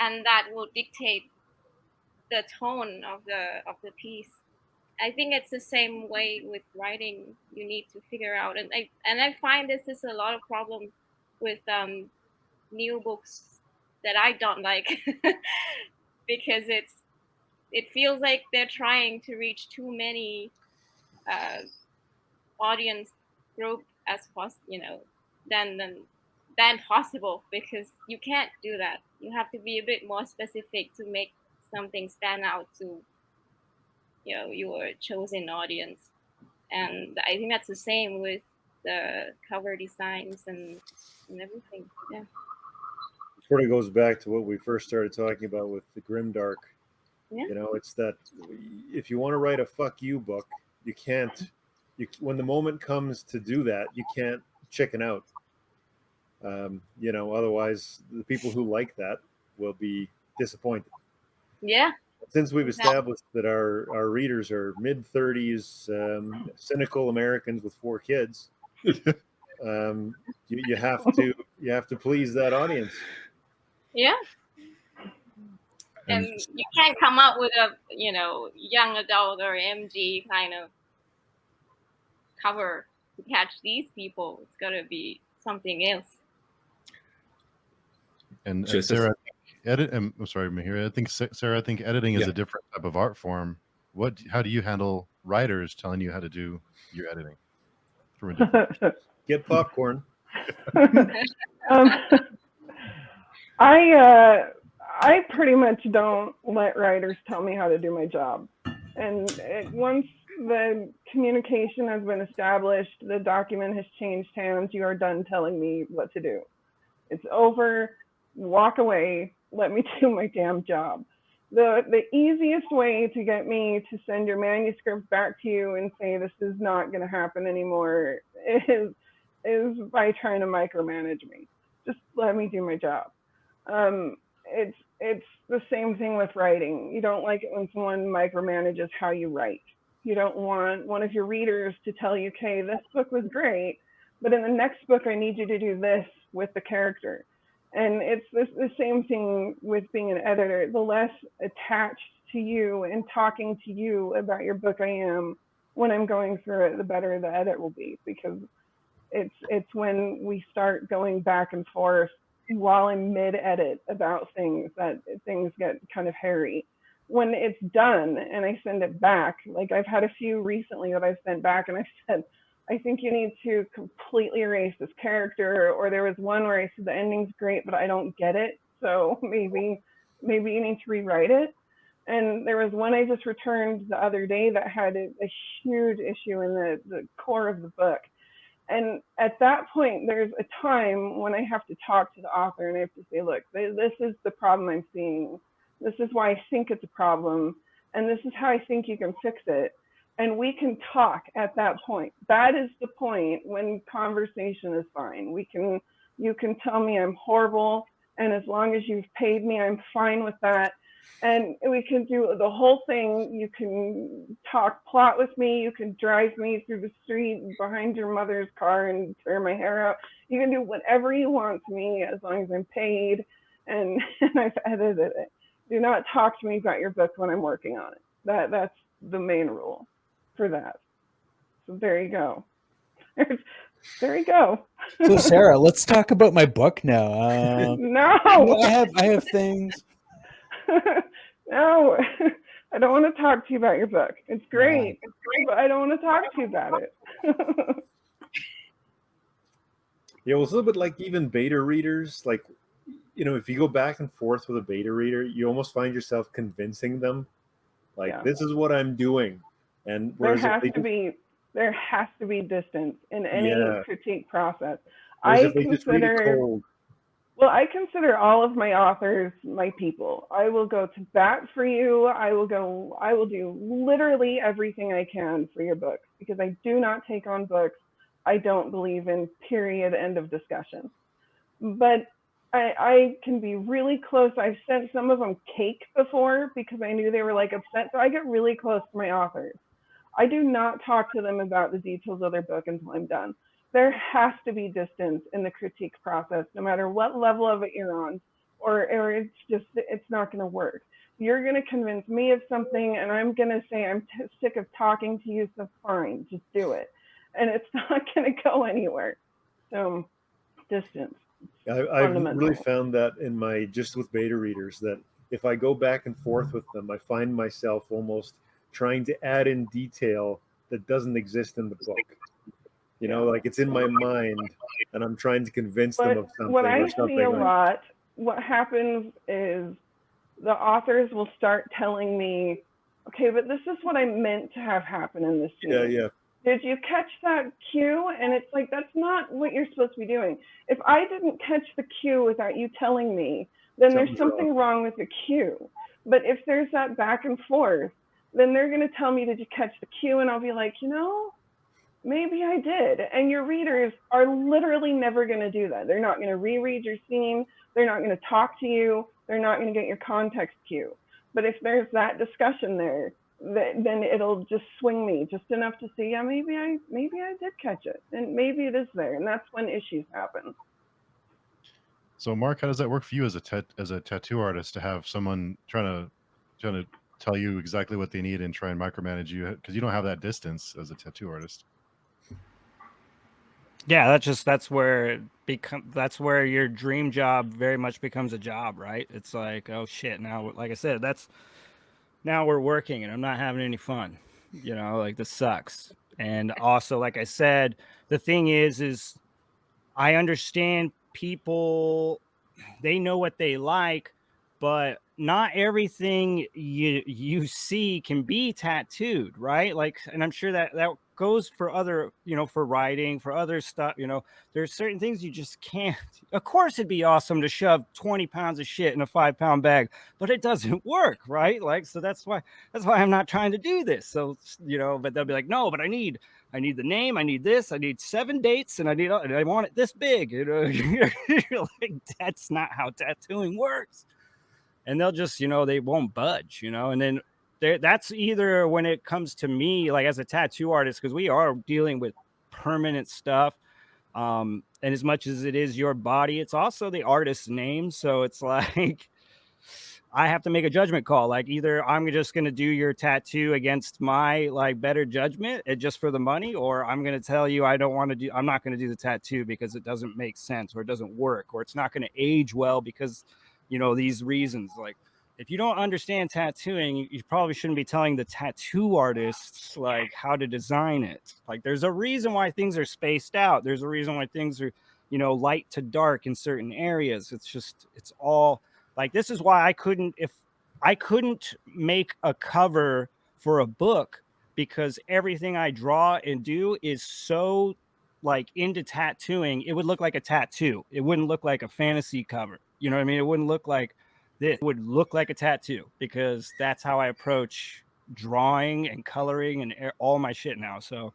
and that will dictate the tone of the piece. I think it's the same way with writing. You need to figure out, and I find this is a lot of problem with new books that I don't like because it feels like they're trying to reach too many audience group as possible, than possible, because you can't do that. You have to be a bit more specific to make something stand out to your chosen audience. And I think that's the same with the cover designs and everything. Yeah. Sort of goes back to what we first started talking about with the Grimdark. Yeah. It's that if you want to write a fuck you book, you can't. When the moment comes to do that, you can't chicken out. Otherwise the people who like that will be disappointed. Yeah. Since we've established that our readers are mid-30s, cynical Americans with 4 kids, you have to please that audience. Yeah. And you can't come up with a young adult or MG kind of cover to catch these people. It's got to be something else. And Sarah, I'm sorry, Mihir. I think editing is a different type of art form. How do you handle writers telling you how to do your editing? From a different Get popcorn. I pretty much don't let writers tell me how to do my job. And once the communication has been established. The document has changed hands. You are done telling me what to do. It's over. Walk away. Let me do my damn job. The easiest way to get me to send your manuscript back to you and say this is not going to happen anymore is by trying to micromanage me. Just let me do my job. It's the same thing with writing. You don't like it when someone micromanages how you write. You don't want one of your readers to tell you, okay, this book was great, but in the next book, I need you to do this with the character. And it's the same thing with being an editor. The less attached to you and talking to you about your book I am when I'm going through it, the better the edit will be, because it's when we start going back and forth while I'm mid-edit about things that things get kind of hairy. When it's done and I send it back, like I've had a few recently that I've sent back and I said, I think you need to completely erase this character, or there was one where I said the ending's great, but I don't get it. So maybe you need to rewrite it. And there was one I just returned the other day that had a huge issue in the core of the book. And at that point, there's a time when I have to talk to the author and I have to say, look, this is the problem I'm seeing. This is why I think it's a problem. And this is how I think you can fix it. And we can talk at that point. That is the point when conversation is fine. You can tell me I'm horrible. And as long as you've paid me, I'm fine with that. And we can do the whole thing. You can talk plot with me. You can drive me through the street behind your mother's car and tear my hair out. You can do whatever you want to me as long as I'm paid and I've edited it. Do not talk to me about your book when I'm working on it. That's the main rule for that. So there you go. There you go. So Sarah, let's talk about my book now. No, I have things. No, I don't want to talk to you about your book. It's great, but I don't want to talk to you about it. Yeah, well, it's a little bit like even beta readers. Like, you know, if you go back and forth with a beta reader, you almost find yourself convincing them, like, Yeah. this is what I'm doing. And There whereas has to be distance in any critique process. if they just read it cold. Well, I consider all of my authors my people. I will go to bat for you. I will do literally everything I can for your books, because I do not take on books I don't believe in, period, end of discussion. But I can be really close. I've sent some of them cake before because I knew they were like upset. So I get really close to my authors. I do not talk to them about the details of their book until I'm done. There has to be distance in the critique process, no matter what level of it you're on, or it's not going to work. You're going to convince me of something, and I'm going to say I'm sick of talking to you, so fine, just do it. And it's not going to go anywhere. So, distance. I've really found that just with beta readers, that if I go back and forth with them, I find myself almost trying to add in detail that doesn't exist in the book. You know, like it's in my mind and I'm trying to convince them of something. What I see a lot, what happens is the authors will start telling me, okay, but this is what I meant to have happen in this scene. Yeah. Did you catch that cue? And it's like, that's not what you're supposed to be doing. If I didn't catch the cue without you telling me, then there's something wrong with the cue. But if there's that back and forth, then they're going to tell me, did you catch the cue? And I'll be like, maybe I did. And your readers are literally never going to do that. They're not going to reread your scene. They're not going to talk to you. They're not going to get your context cue. But if there's that discussion there, then it'll just swing me just enough to see, maybe I did catch it, and maybe it is there, and that's when issues happen. So, Mark, how does that work for you as a tattoo artist, to have someone trying to tell you exactly what they need and try and micromanage you, because you don't have that distance as a tattoo artist? Yeah, that's where your dream job very much becomes a job, right? It's like, oh shit, now, like I said, now we're working and I'm not having any fun. Like, this sucks. And also, like I said, the thing is I understand people, they know what they like, but not everything you see can be tattooed, right? Like, and I'm sure that goes for other, for writing, for other stuff. There's certain things you just can't. Of course, it'd be awesome to shove 20 pounds of shit in a 5-pound bag, but it doesn't work, right? Like, so that's why I'm not trying to do this. So, but they'll be like, no, but I need the name, I need this, I need 7 dates, and I want it this big. You're like, that's not how tattooing works. And they'll just, they won't budge, and then that's either when it comes to me, like as a tattoo artist, because we are dealing with permanent stuff. And as much as it is your body, it's also the artist's name. So it's like, I have to make a judgment call. Like, either I'm just going to do your tattoo against my like better judgment just for the money, or I'm going to tell you I'm not going to do the tattoo because it doesn't make sense, or it doesn't work, or it's not going to age well because, these reasons. Like, if you don't understand tattooing, you probably shouldn't be telling the tattoo artists like how to design it. Like, there's a reason why things are spaced out. There's a reason why things are, light to dark in certain areas. It's all like, this is why I couldn't make a cover for a book, because everything I draw and do is so like into tattooing. It would look like a tattoo. It wouldn't look like a fantasy cover. You know what I mean? It wouldn't look like this. It would look like a tattoo, because that's how I approach drawing and coloring and all my shit now. So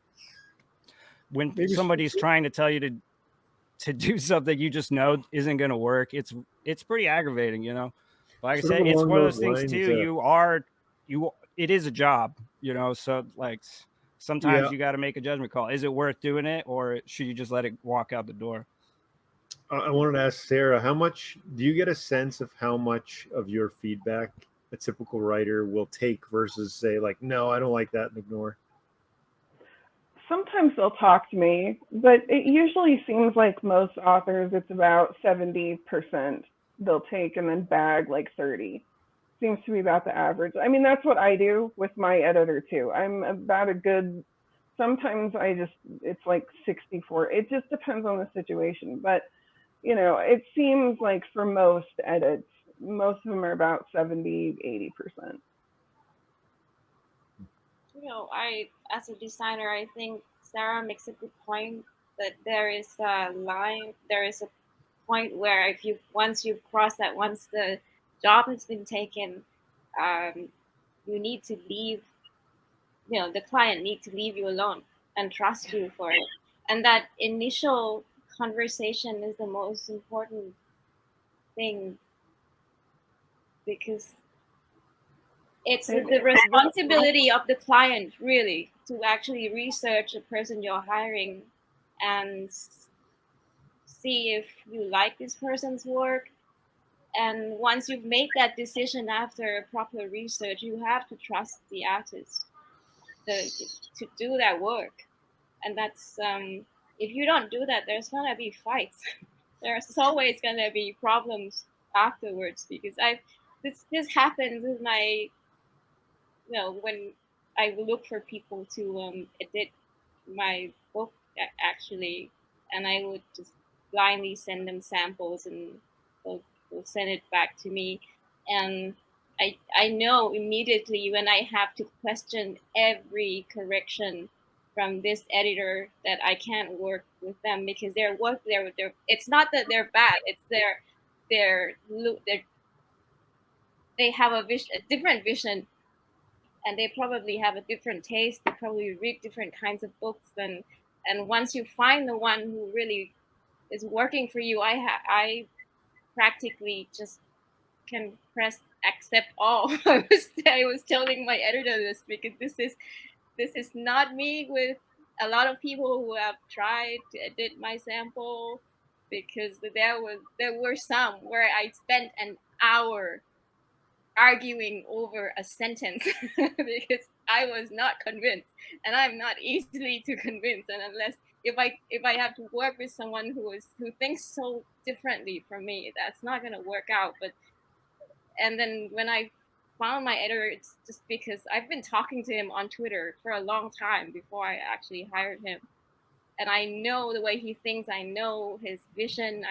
when somebody's trying to tell you to do something you just know isn't going to work, it's pretty aggravating, Like I said, it's one of those things too. It is a job, so like sometimes you got to make a judgment call. Is it worth doing it, or should you just let it walk out the door? I wanted to ask Sarah, how much do you get a sense of how much of your feedback a typical writer will take versus say like, no, I don't like that, and ignore? Sometimes they'll talk to me, but it usually seems like most authors, it's about 70% they'll take and then bag like 30. Seems to be about the average. I mean, that's what I do with my editor too. I'm about a good, sometimes it's like 64. It just depends on the situation. But, it seems like for most edits, most of them are about 70, 80%. As a designer, I think Sarah makes a good point that there is a point where once you've crossed that, once the job has been taken, you need to leave, the client needs to leave you alone and trust you for it. And that initial conversation is the most important thing, because it's the responsibility of the client really to actually research the person you're hiring and see if you like this person's work. And once you've made that decision after proper research, you have to trust the artist to do that work. And that's if you don't do that, there's gonna be fights. There's always gonna be problems afterwards, because this happens with my, when I look for people to edit my book actually, and I would just blindly send them samples, and they'll send it back to me, and I know immediately when I have to question every correction from this editor that I can't work with them, because their work, it's not that they're bad, it's they have a different vision, and they probably have a different taste. They probably read different kinds of books, and once you find the one who really is working for you, I practically just can press accept all. I was telling my editor this, because this is not me. With a lot of people who have tried to edit my sample, because there were some where I spent an hour arguing over a sentence because I was not convinced, and I'm not easily to convince. And unless if I have to work with someone who thinks so differently from me, that's not gonna work out. And then when I found my editor, it's just because I've been talking to him on Twitter for a long time before I actually hired him, and I know the way he thinks. I know his vision.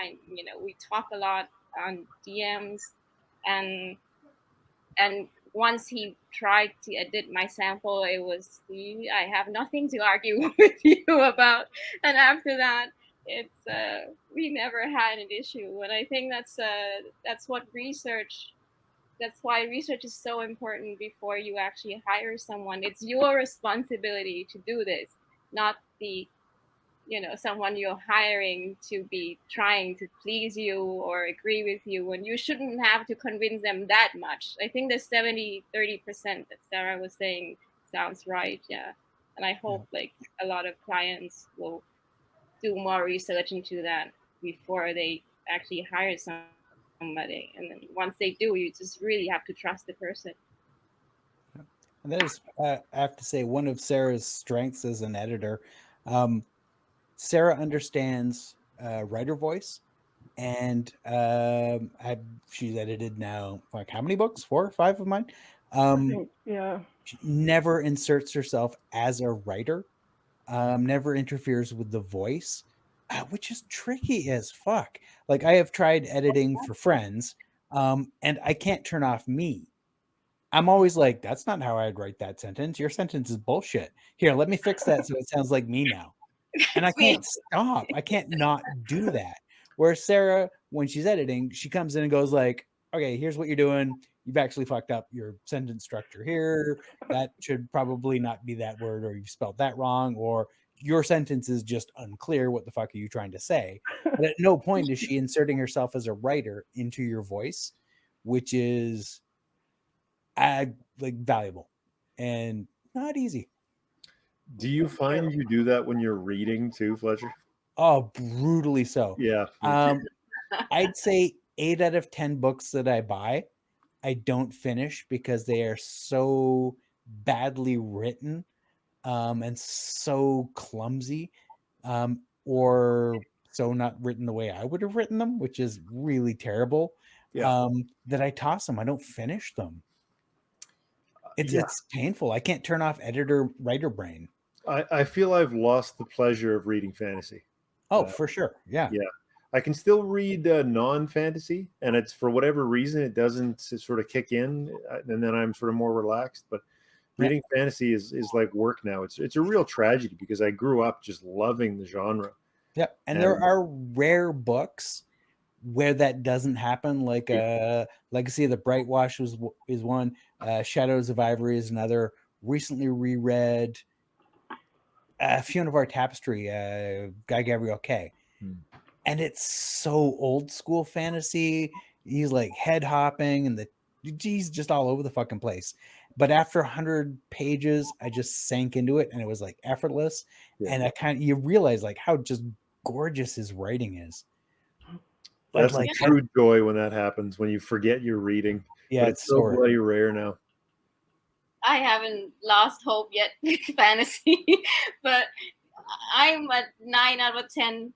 We talk a lot on DMs, and And once he tried to edit my sample, it was, "See, I have nothing to argue with you about." And after that, it's we never had an issue. And I think that's what research. That's why research is so important before you actually hire someone. It's your responsibility to do this, not the someone you're hiring to be trying to please you or agree with you, and you shouldn't have to convince them that much. I think the 70-30% that Sarah was saying sounds right. Yeah. And I hope like a lot of clients will do more research into that before they actually hire somebody. And then once they do, you just really have to trust the person. And that is, I have to say, one of Sarah's strengths as an editor. Sarah understands writer voice, and she's edited now like how many books? 4 or 5 of mine. I think, yeah. She never inserts herself as a writer, never interferes with the voice, which is tricky as fuck. Like I have tried editing for friends, and I can't turn off me. I'm always like, that's not how I'd write that sentence. Your sentence is bullshit. Here, let me fix that so it sounds like me now. And I can't stop. I can't not do that. Whereas Sarah, when she's editing, she comes in and goes like, okay, here's what you're doing. You've actually fucked up your sentence structure here. That should probably not be that word, or you've spelled that wrong, or your sentence is just unclear. What the fuck are you trying to say? But at no point is she inserting herself as a writer into your voice, which is like valuable and not easy. Do you find you do that when you're reading too, Fletcher? Oh, brutally so. Yeah. I'd say 8 out of 10 books that I buy, I don't finish because they are so badly written and so clumsy, or so not written the way I would have written them, which is really terrible. Yeah. That I toss them. I don't finish them. It's painful. I can't turn off editor writer brain. I feel I've lost the pleasure of reading fantasy. Oh, for sure. Yeah. Yeah. I can still read non-fantasy, and it's for whatever reason it doesn't sort of kick in, and then I'm sort of more relaxed. But reading fantasy is like work now. It's a real tragedy because I grew up just loving the genre. Yeah, and there are rare books where that doesn't happen. Like Legacy of the Brightwash is one. Shadows of Ivory is another. Recently reread Fiona of Our Tapestry, Guy Gabriel K. And it's so old school fantasy. He's like head hopping and he's just all over the fucking place. But after 100 pages, I just sank into it and it was like effortless. Yeah. And you realize like how just gorgeous his writing is. That's like a true joy when that happens, when you forget you're reading. Yeah, but it's so bloody rare now. I haven't lost hope yet with fantasy, but I'm at 9 out of 10.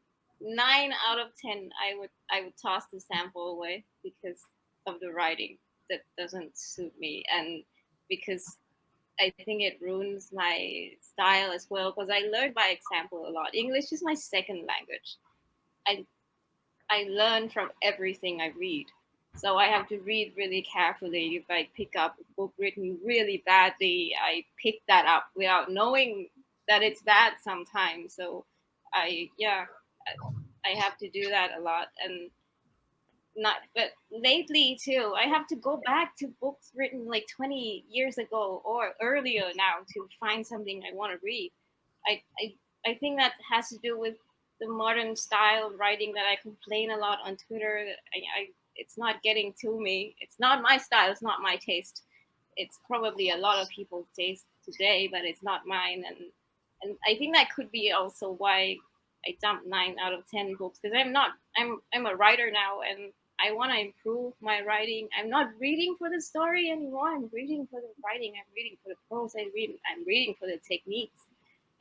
9 out of 10, I would toss the sample away because of the writing that doesn't suit me, and because I think it ruins my style as well. Because I learn by example a lot. English is my second language. I learn from everything I read, so I have to read really carefully. If I pick up a book written really badly, I pick that up without knowing that it's bad sometimes. So I have to do that a lot, but lately too, I have to go back to books written like 20 years ago or earlier now to find something I want to read. I think that has to do with the modern style of writing that I complain a lot on Twitter. It's not getting to me. It's not my style. It's not my taste. It's probably a lot of people's taste today, but it's not mine. And I think that could be also why I dumped 9 out of 10 books, because I'm a writer now and I want to improve my writing. I'm not reading for the story anymore. I'm reading for the writing. I'm reading for the prose. I'm reading for the techniques.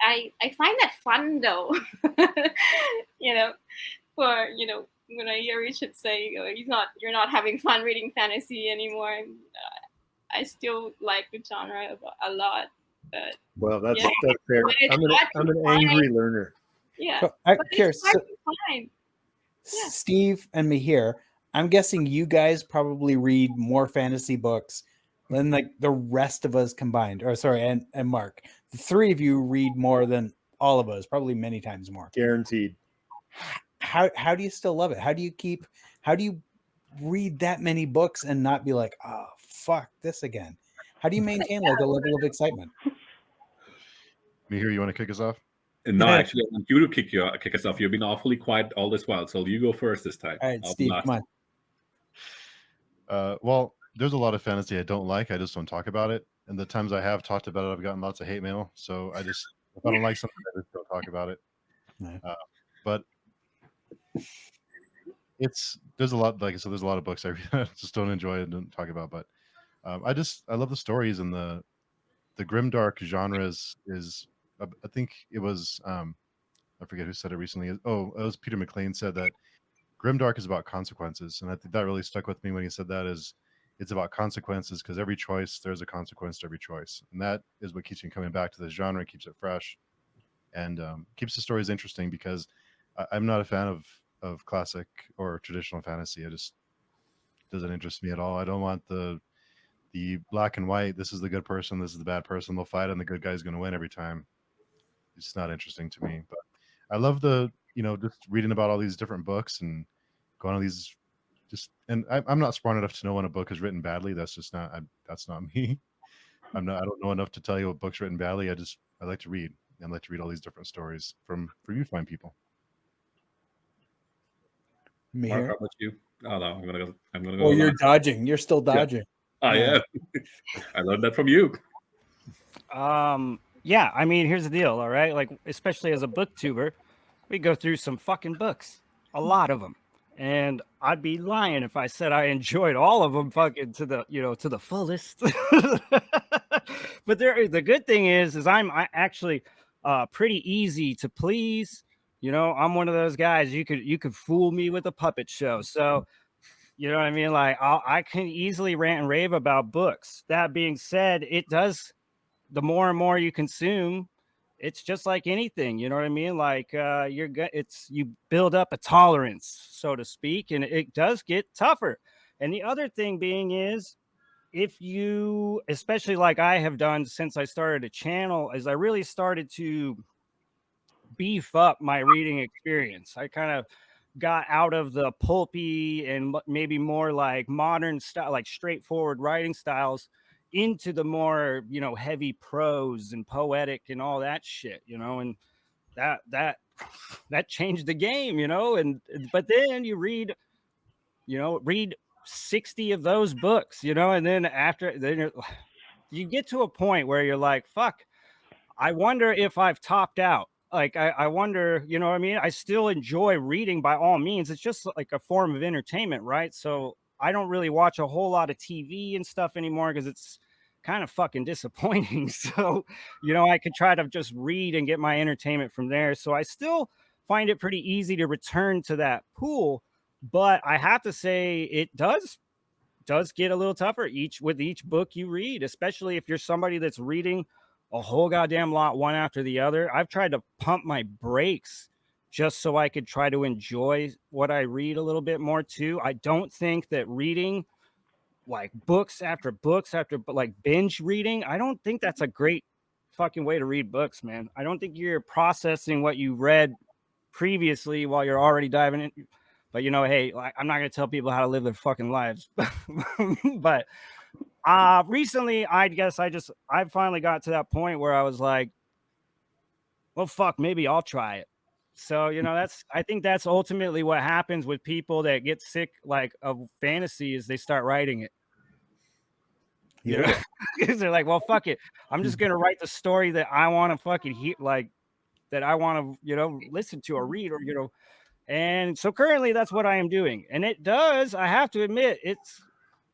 I find that fun though. When I hear Richard say you're not having fun reading fantasy anymore, I still like the genre a lot. But well, that's fair. I'm an angry learner. Yeah. So, Steve and Mihir, I'm guessing you guys probably read more fantasy books Then like the rest of us combined, or sorry, and Mark, the three of you read more than all of us, probably many times more. Guaranteed. How do you still love it? How do you read that many books and not be like, oh fuck this again? How do you maintain like a level of excitement? Mihir, you want to kick us off? No, actually, I want you to kick us off. You've been awfully quiet all this while, so you go first this time. All right, Steve, come on. Well, there's a lot of fantasy I don't like. I just don't talk about it. And the times I have talked about it, I've gotten lots of hate mail. So if I don't like something, I just don't talk about it. No. But there's a lot, like I said, there's a lot of books I read, I just don't enjoy and don't talk about. But I love the stories, and the grimdark genre is I think it was I forget who said it recently. It was Peter McLean said that grimdark is about consequences, and I think that really stuck with me when he said that. Is it's about consequences, because every choice, there's a consequence to every choice, and that is what keeps me coming back to this genre, keeps it fresh, and keeps the stories interesting, because I'm not a fan of classic or traditional fantasy. It just doesn't interest me at all. I don't want the black and white, this is the good person, this is the bad person, they'll fight and the good guy's going to win every time. It's not interesting to me. But I love just reading about all these different books and going on these and I'm not smart enough to know when a book is written badly. That's just that's not me. I don't know enough to tell you a book's written badly. I like to read, and I like to read all these different stories from you fine people. Mark, how about you? Oh no, I'm gonna go. Oh, you're dodging. You're still dodging. Yeah. I learned that from you. Yeah, I mean, here's the deal, all right? Like, especially as a booktuber, we go through some fucking books, a lot of them. And I'd be lying if I said I enjoyed all of them fucking to the fullest. But the good thing is I actually pretty easy to please. I'm one of those guys you could fool me with a puppet show. So, you know what I mean? Like I can easily rant and rave about books. That being said, the more and more you consume, it's just like anything, you know what I mean? Like you build up a tolerance, so to speak, and it does get tougher. And the other thing being is, if you, especially like I have done since I started a channel, is I really started to beef up my reading experience. I kind of got out of the pulpy and maybe more like modern style, like straightforward writing styles, into the more heavy prose and poetic and all that shit, and that changed the game, but then you read 60 of those books, and then you get to a point where you're like, fuck, I wonder if I've topped out. Like, I wonder, you know what I mean? I still enjoy reading by all means. It's just like a form of entertainment, right? So I don't really watch a whole lot of TV and stuff anymore because it's kind of fucking disappointing. So, I could try to just read and get my entertainment from there. So I still find it pretty easy to return to that pool. But I have to say it does get a little tougher with each book you read, especially if you're somebody that's reading a whole goddamn lot one after the other. I've tried to pump my brakes just so I could try to enjoy what I read a little bit more too. I don't think that reading like books after like binge reading, I don't think that's a great fucking way to read books, man. I don't think you're processing what you read previously while you're already diving in. But hey, like, I'm not gonna tell people how to live their fucking lives. But recently, I guess I finally got to that point where I was like, well, fuck, maybe I'll try it. So, I think that's ultimately what happens with people that get sick like of fantasy, is they start writing it. Because they're like, well, fuck it, I'm just gonna write the story that I want to fucking hear, like that I want to, listen to or read, or and so currently that's what I am doing. And it does, I have to admit,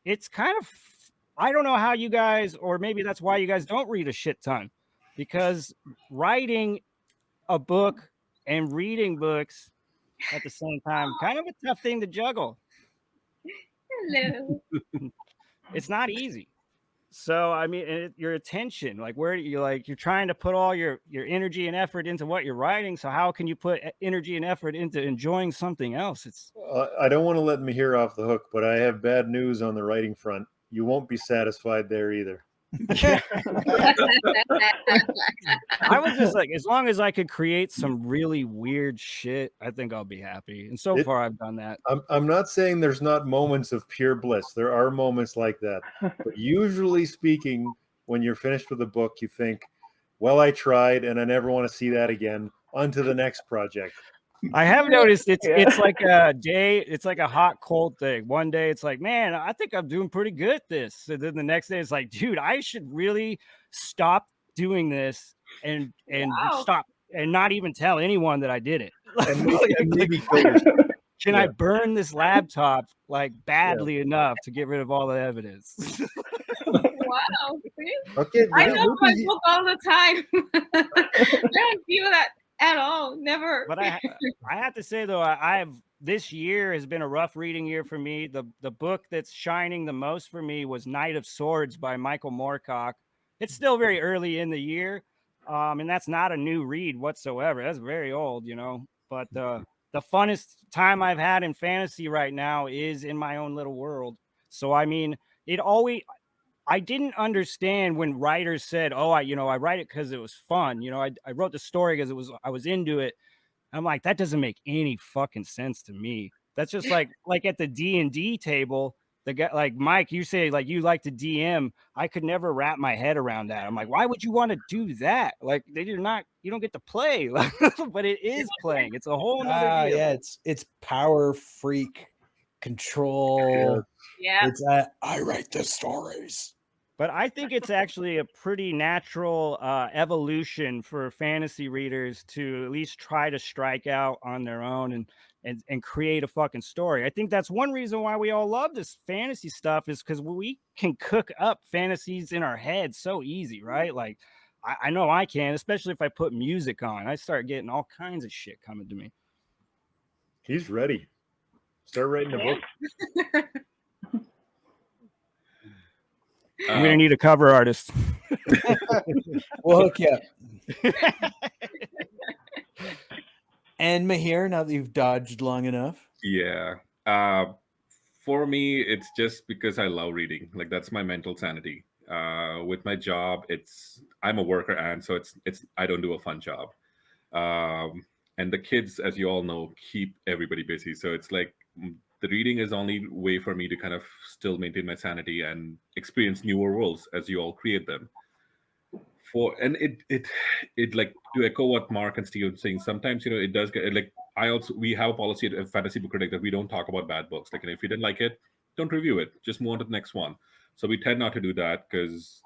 it's kind of, I don't know how you guys, or maybe that's why you guys don't read a shit ton, because writing a book and reading books at the same time, kind of a tough thing to juggle. Hello. It's not easy. So, I mean, your attention, like where you're trying to put all your energy and effort into what you're writing. So how can you put energy and effort into enjoying something else? I don't want to let Mihir off the hook, but I have bad news on the writing front. you won't be satisfied there either. I was just like, as long as I could create some really weird shit, I think I'll be happy. And so far, I've done that. I'm not saying there's not moments of pure bliss. There are moments like that. But usually speaking, when you're finished with a book, you think, well, I tried and I never want to see that again. On to the next project. I have noticed it's like a day, it's like a hot cold thing. One day it's like, man, I think I'm doing pretty good at this. And then the next day it's like, dude, I should really stop doing this and stop and not even tell anyone that I did it. Can I burn this laptop like badly enough to get rid of all the evidence? Wow. Okay, I love my book all the time. I don't feel that at all. Never. But I have to say though, this year has been a rough reading year for me. The book that's shining the most for me was Knight of Swords by Michael Morcock. It's still very early in the year, and that's not a new read whatsoever. That's very old, you know. But the funnest time I've had in fantasy right now is in my own little world. So I mean, I didn't understand when writers said, "Oh, I write it because it was fun." You know, I wrote the story because I was into it. I'm like, that doesn't make any fucking sense to me. That's just like at the D&D table, the guy like Mike, you say like you like to DM. I could never wrap my head around that. I'm like, why would you want to do that? Like you don't get to play, but it is playing. It's a whole nother deal. Yeah, it's power freak control. Yeah. It's I write the stories. But I think it's actually a pretty natural evolution for fantasy readers to at least try to strike out on their own and create a fucking story. I think that's one reason why we all love this fantasy stuff is because we can cook up fantasies in our head so easy, right? Like I know I can, especially if I put music on. I start getting all kinds of shit coming to me. He's ready. Start writing a book. I'm gonna need a cover artist. We'll hook you up. And Mihir, now that you've dodged long enough. Yeah. For me, it's just because I love reading. Like that's my mental sanity. With my job, I'm a worker, and so it's I don't do a fun job. And the kids, as you all know, keep everybody busy. So it's like the reading is only way for me to kind of still maintain my sanity and experience newer worlds as you all create them. And it like to echo what Mark and Steve were saying, sometimes, you know, it does get like we have a policy at Fantasy Book Critic that we don't talk about bad books. Like, you know, if you didn't like it, don't review it. Just move on to the next one. So we tend not to do that because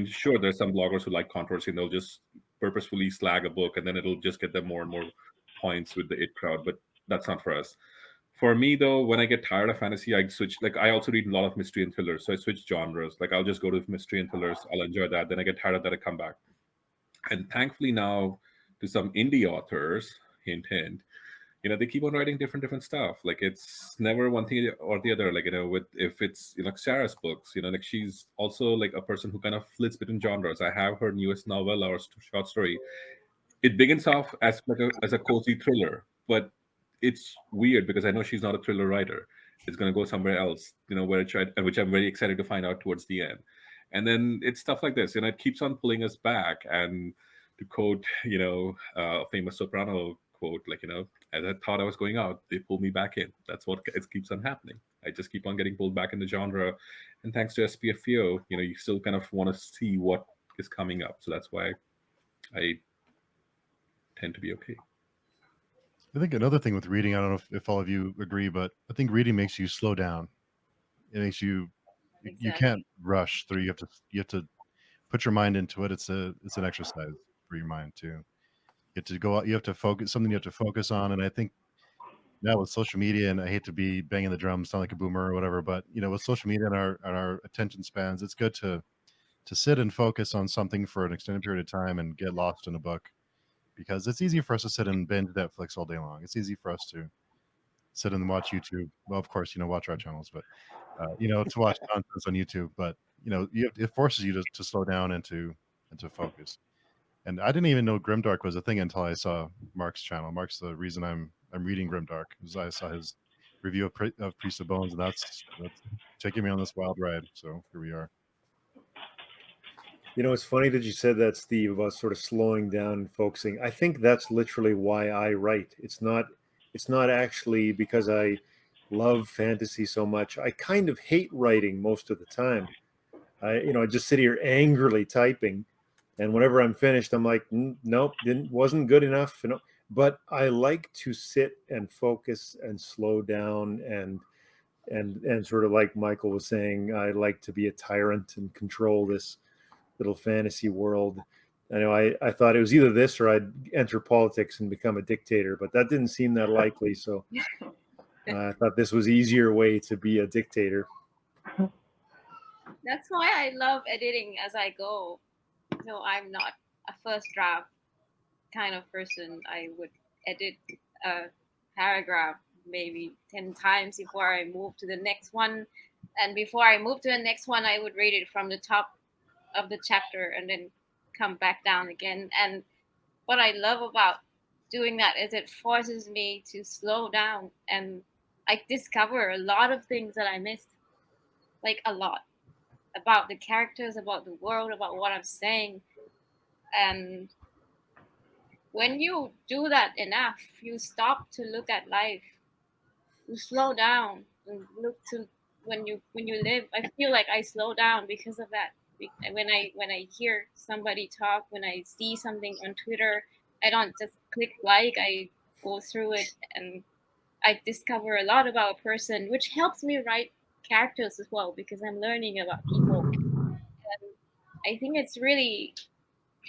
sure, there's some bloggers who like controversy and they'll just purposefully slag a book and then it'll just get them more and more points with the it crowd. But that's not for us. For me, though, when I get tired of fantasy, I switch. Like, I also read a lot of mystery and thrillers, so I switch genres. Like, I'll just go to mystery and thrillers. I'll enjoy that. Then I get tired of that, I come back. And thankfully now, to some indie authors, hint, hint, you know, they keep on writing different stuff. Like, it's never one thing or the other. Like, you know, if it's, you know, Sarah's books, you know, like she's also like a person who kind of flits between genres. I have her newest novel or short story. It begins off as as a cozy thriller, but it's weird because I know she's not a thriller writer. It's going to go somewhere else, you know, which I'm very excited to find out towards the end. And then it's stuff like this, you know, it keeps on pulling us back. And to quote, you know, a famous soprano quote, like, you know, as I thought I was going out, they pulled me back in. That's what it keeps on happening. I just keep on getting pulled back in the genre. And thanks to SPFO, you know, you still kind of want to see what is coming up. So that's why I tend to be okay. I think another thing with reading, I don't know if all of you agree, but I think reading makes you slow down. It makes you you can't rush through. You have to put your mind into it. It's an exercise for your mind too. You have to go out. You have to focus something. You have to focus on. And I think now with social media, and I hate to be banging the drum, sound like a boomer or whatever, but you know, with social media and our attention spans, it's good to sit and focus on something for an extended period of time and get lost in a book. Because it's easy for us to sit and binge Netflix all day long. It's easy for us to sit and watch YouTube. Well, of course, you know, watch our channels, but you know, to watch nonsense on YouTube. But you know, it forces you to slow down and to focus. And I didn't even know Grimdark was a thing until I saw Mark's channel. Mark's the reason I'm reading Grimdark, because I saw his review of Priest of Bones, and that's taking me on this wild ride. So here we are. You know, it's funny that you said that, Steve, about sort of slowing down and focusing. I think that's literally why I write. It's not actually because I love fantasy so much. I kind of hate writing most of the time. I just sit here angrily typing, and whenever I'm finished, I'm like, nope, wasn't good enough. But I like to sit and focus and slow down and sort of like Michael was saying, I like to be a tyrant and control this little fantasy world. I thought it was either this or I'd enter politics and become a dictator, but that didn't seem that likely. So I thought this was easier way to be a dictator. That's why I love editing as I go. So I'm not a first draft kind of person. I would edit a paragraph maybe 10 times before I move to the next one. And before I move to the next one, I would read it from the top of the chapter and then come back down again. And what I love about doing that is it forces me to slow down, and I discover a lot of things that I missed, like a lot, about the characters, about the world, about what I'm saying. And when you do that enough, you stop to look at life. You slow down and look to when you live. I feel like I slow down because of that. When I hear somebody talk, when I see something on Twitter, I don't just click like. I go through it and I discover a lot about a person, which helps me write characters as well because I'm learning about people. And I think it's really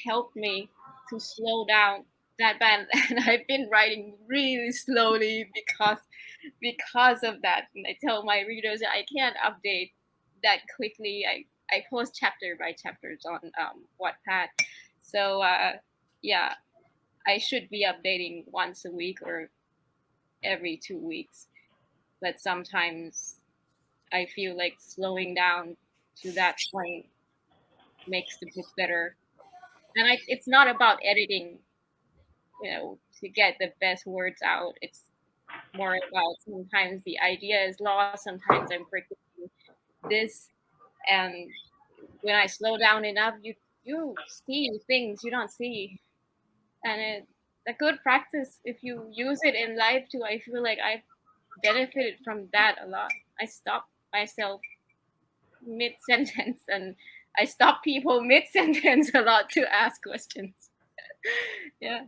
helped me to slow down that bad. And I've been writing really slowly because of that. And I tell my readers that I can't update that quickly. I post chapter by chapters on Wattpad. So yeah, I should be updating once a week or every 2 weeks. But sometimes I feel like slowing down to that point makes the book better. And it's not about editing, to get the best words out. It's more about sometimes the idea is lost, sometimes I'm forgetting this. And when I slow down enough, you see things you don't see. And it's a good practice if you use it in life too. I feel like I've benefited from that a lot. I stop myself mid-sentence and I stop people mid-sentence a lot to ask questions. Yeah.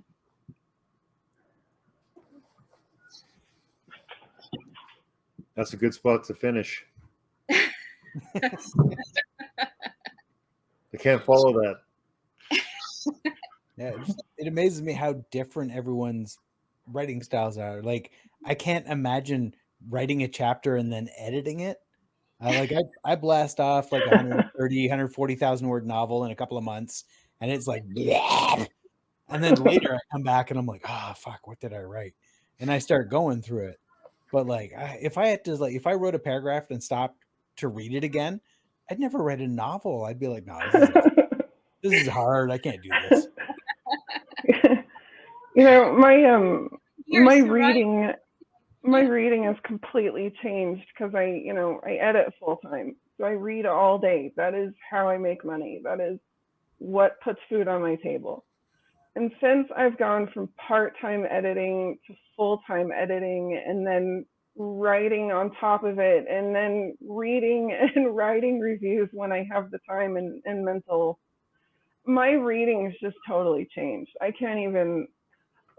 That's a good spot to finish. I can't follow that. Yeah, it amazes me how different everyone's writing styles are. Like, I can't imagine writing a chapter and then editing it. I blast off like 130, 140,000 word novel in a couple of months, and it's like, bleh. And then later I come back and I'm like, fuck, what did I write? And I start going through it. But like, if I wrote a paragraph and stopped to read it again, I'd never read a novel. I'd be like, no, this is hard. I can't do this. My reading has completely changed because I edit full time. So I read all day. That is how I make money. That is what puts food on my table. And since I've gone from part-time editing to full-time editing and then writing on top of it and then reading and writing reviews when I have the time and mental, my reading has just totally changed. I can't even,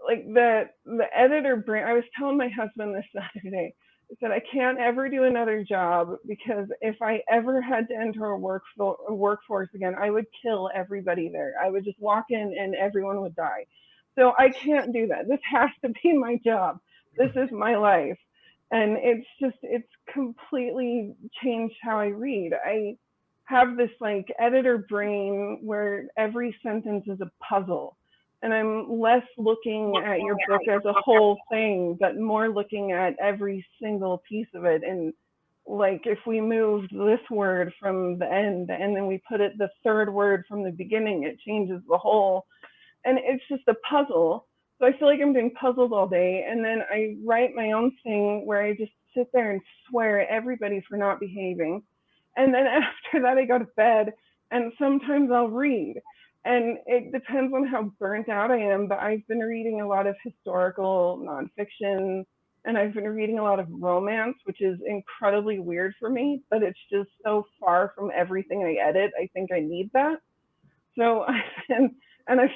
like, the editor brain. I was telling my husband this the other day. I said, I can't ever do another job because if I ever had to enter a workforce again, I would kill everybody there. I would just walk in and everyone would die. So I can't do that. This has to be my job. This is my life. And it's completely changed how I read. I have this like editor brain where every sentence is a puzzle. And I'm less looking at your book as a whole thing, but more looking at every single piece of it. And like, if we moved this word from the end and then we put it the third word from the beginning, it changes the whole. And it's just a puzzle. So I feel like I'm doing puzzles all day. And then I write my own thing where I just sit there and swear at everybody for not behaving. And then after that, I go to bed, and sometimes I'll read. And it depends on how burnt out I am, but I've been reading a lot of historical nonfiction, and I've been reading a lot of romance, which is incredibly weird for me, but it's just so far from everything I edit. I think I need that. So I've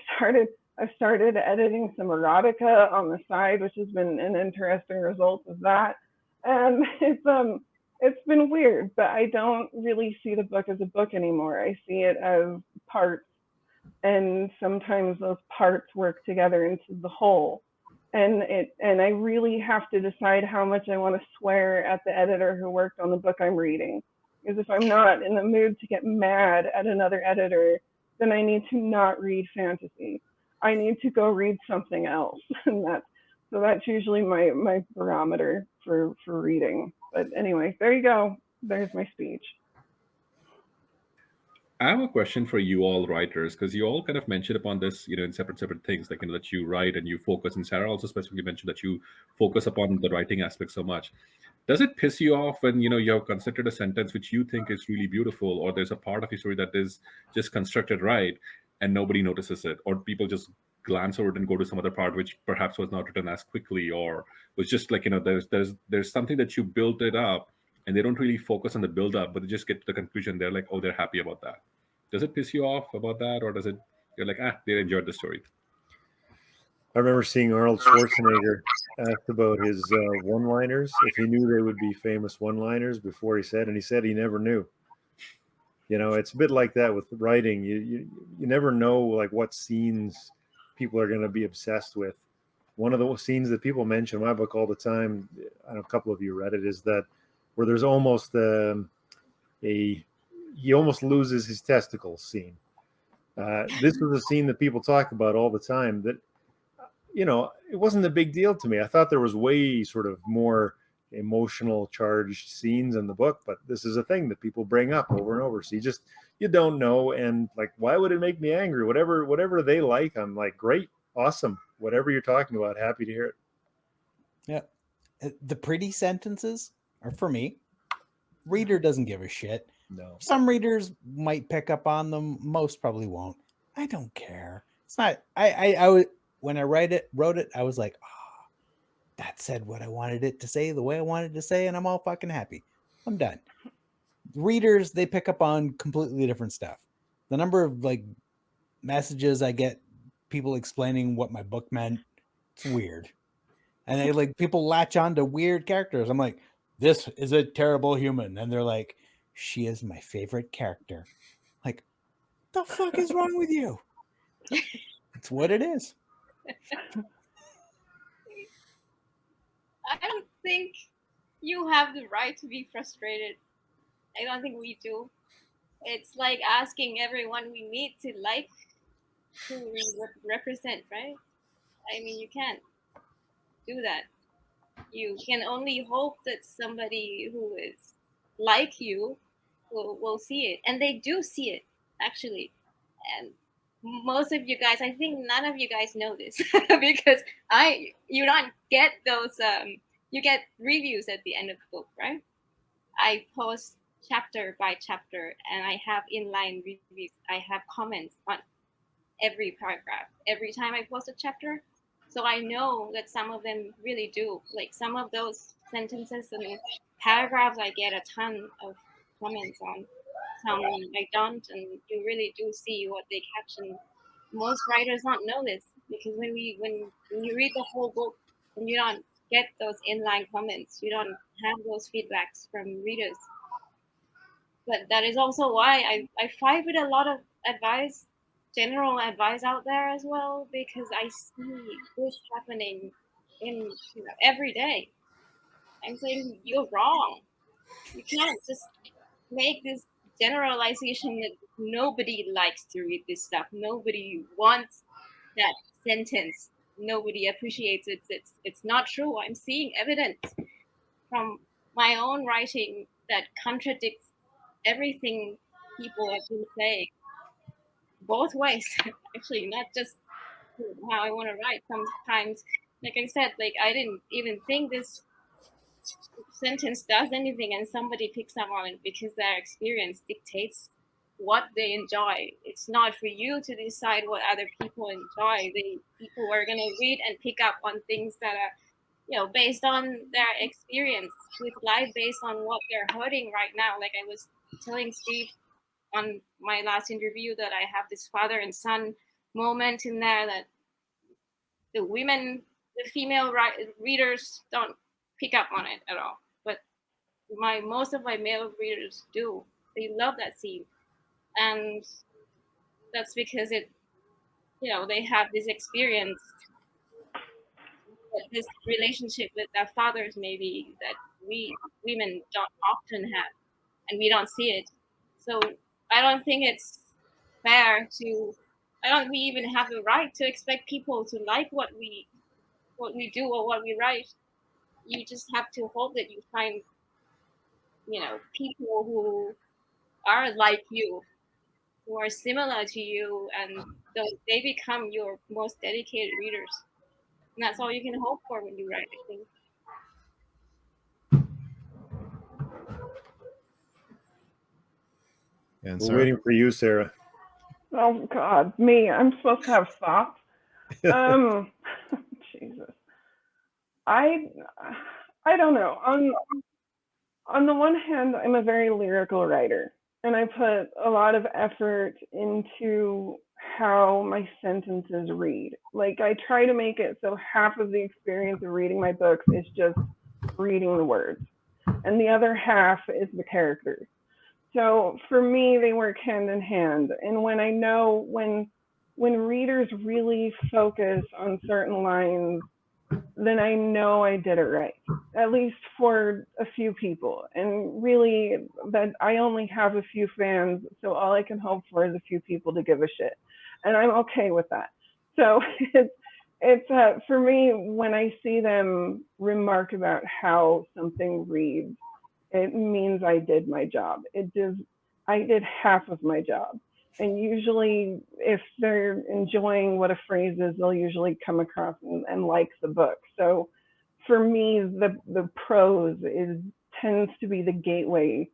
started editing some erotica on the side, which has been an interesting result of that. And it's been weird, but I don't really see the book as a book anymore. I see it as parts, and sometimes those parts work together into the whole. And I really have to decide how much I want to swear at the editor who worked on the book I'm reading. Because if I'm not in the mood to get mad at another editor, then I need to not read fantasy. I need to go read something else. And that's usually my barometer for reading. But anyway, there you go. There's my speech. I have a question for you all writers, because you all kind of mentioned upon this, in separate things, like, that you write and you focus, and Sarah also specifically mentioned that you focus upon the writing aspect so much. Does it piss you off when, you have constructed a sentence which you think is really beautiful, or there's a part of your story that is just constructed right and nobody notices it, or people just glance over it and go to some other part which perhaps was not written as quickly, or was just like, there's something that you built it up and they don't really focus on the build up, but they just get to the conclusion. They're like, oh, they're happy about that. Does it piss you off about that, or does it, you're like, they enjoyed the story? I remember seeing Arnold Schwarzenegger asked about his one-liners, if he knew they would be famous one-liners before he said, and he said he never knew. It's a bit like that with writing. You never know, like, what scenes people are going to be obsessed with. One of the scenes that people mention in my book all the time, I know a couple of you read it, is that where there's almost he almost loses his testicles scene. This was a scene that people talk about all the time that, it wasn't a big deal to me. I thought there was way sort of more emotional charged scenes in the book, but this is a thing that people bring up over and over. So you don't know. And like, why would it make me angry? Whatever they like, I'm like, great, awesome. Whatever you're talking about, happy to hear it. Yeah. The pretty sentences are for me. Reader doesn't give a shit. No. Some readers might pick up on them. Most probably won't. I don't care. It's not, I would, when I wrote it, I was like, oh, that said what I wanted it to say, the way I wanted to say, and I'm all fucking happy. I'm done. Readers, they pick up on completely different stuff. The number of like messages I get, people explaining what my book meant, it's weird. And they like, people latch on to weird characters. I'm like, this is a terrible human. And they're like, she is my favorite character. Like, the fuck is wrong with you? It's what it is. I don't think you have the right to be frustrated. I don't think we do. It's like asking everyone we meet to like who we represent, right? I mean, you can't do that. You can only hope that somebody who is like you will see it. And they do see it, actually. And most of you guys, I think none of you guys know this because you don't get those, you get reviews at the end of the book, right? I post chapter by chapter and I have inline reviews. I have comments on every paragraph every time I post a chapter. So I know that some of them really do. Like some of those sentences and paragraphs, I get a ton of comments on. Some I don't, and you really do see what they caption. Most writers don't know this because when you read the whole book and you don't get those inline comments, you don't have those feedbacks from readers. But that is also why I fight with a lot of advice, general advice out there as well, because I see this happening in every day. I'm saying you're wrong. You can't just make this generalization that nobody likes to read this stuff. Nobody wants that sentence. Nobody appreciates it. It's not true. I'm seeing evidence from my own writing that contradicts everything people have been saying. Both ways, actually, not just how I want to write. Sometimes, like I said, like I didn't even think this sentence does anything and somebody picks up on it because their experience dictates what they enjoy. It's not for you to decide what other people enjoy. People are going to read and pick up on things that are, you know, based on their experience with life, based on what they're hurting right now. Like I was telling Steve on my last interview that I have this father and son moment in there that the female readers don't pick up on it at all, but most of my male readers do. They love that scene, and that's because it, you know, they have this experience, this relationship with their fathers maybe that we women don't often have, and we don't see it. So I don't think it's fair to. I don't. We even have the right to expect people to like what we do or what we write. You just have to hope that you find, you know, people who are like you, who are similar to you, and they become your most dedicated readers. And that's all you can hope for when you write, I think. And We're Sarah? waiting for you, Sarah. Oh God, me! I'm supposed to have thoughts. Jesus. I don't know. On the one hand, I'm a very lyrical writer, and I put a lot of effort into how my sentences read. Like I try to make it so half of the experience of reading my books is just reading the words, and the other half is the characters. So for me, they work hand in hand. And when I know when readers really focus on certain lines, then I know I did it right, at least for a few people. And really, that I only have a few fans, so all I can hope for is a few people to give a shit, and I'm okay with that. So it's for me, when I see them remark about how something reads, it means I did my job. I did half of my job. And usually, if they're enjoying what a phrase is, they'll usually come across and like the book. So for me, the prose tends to be the gateway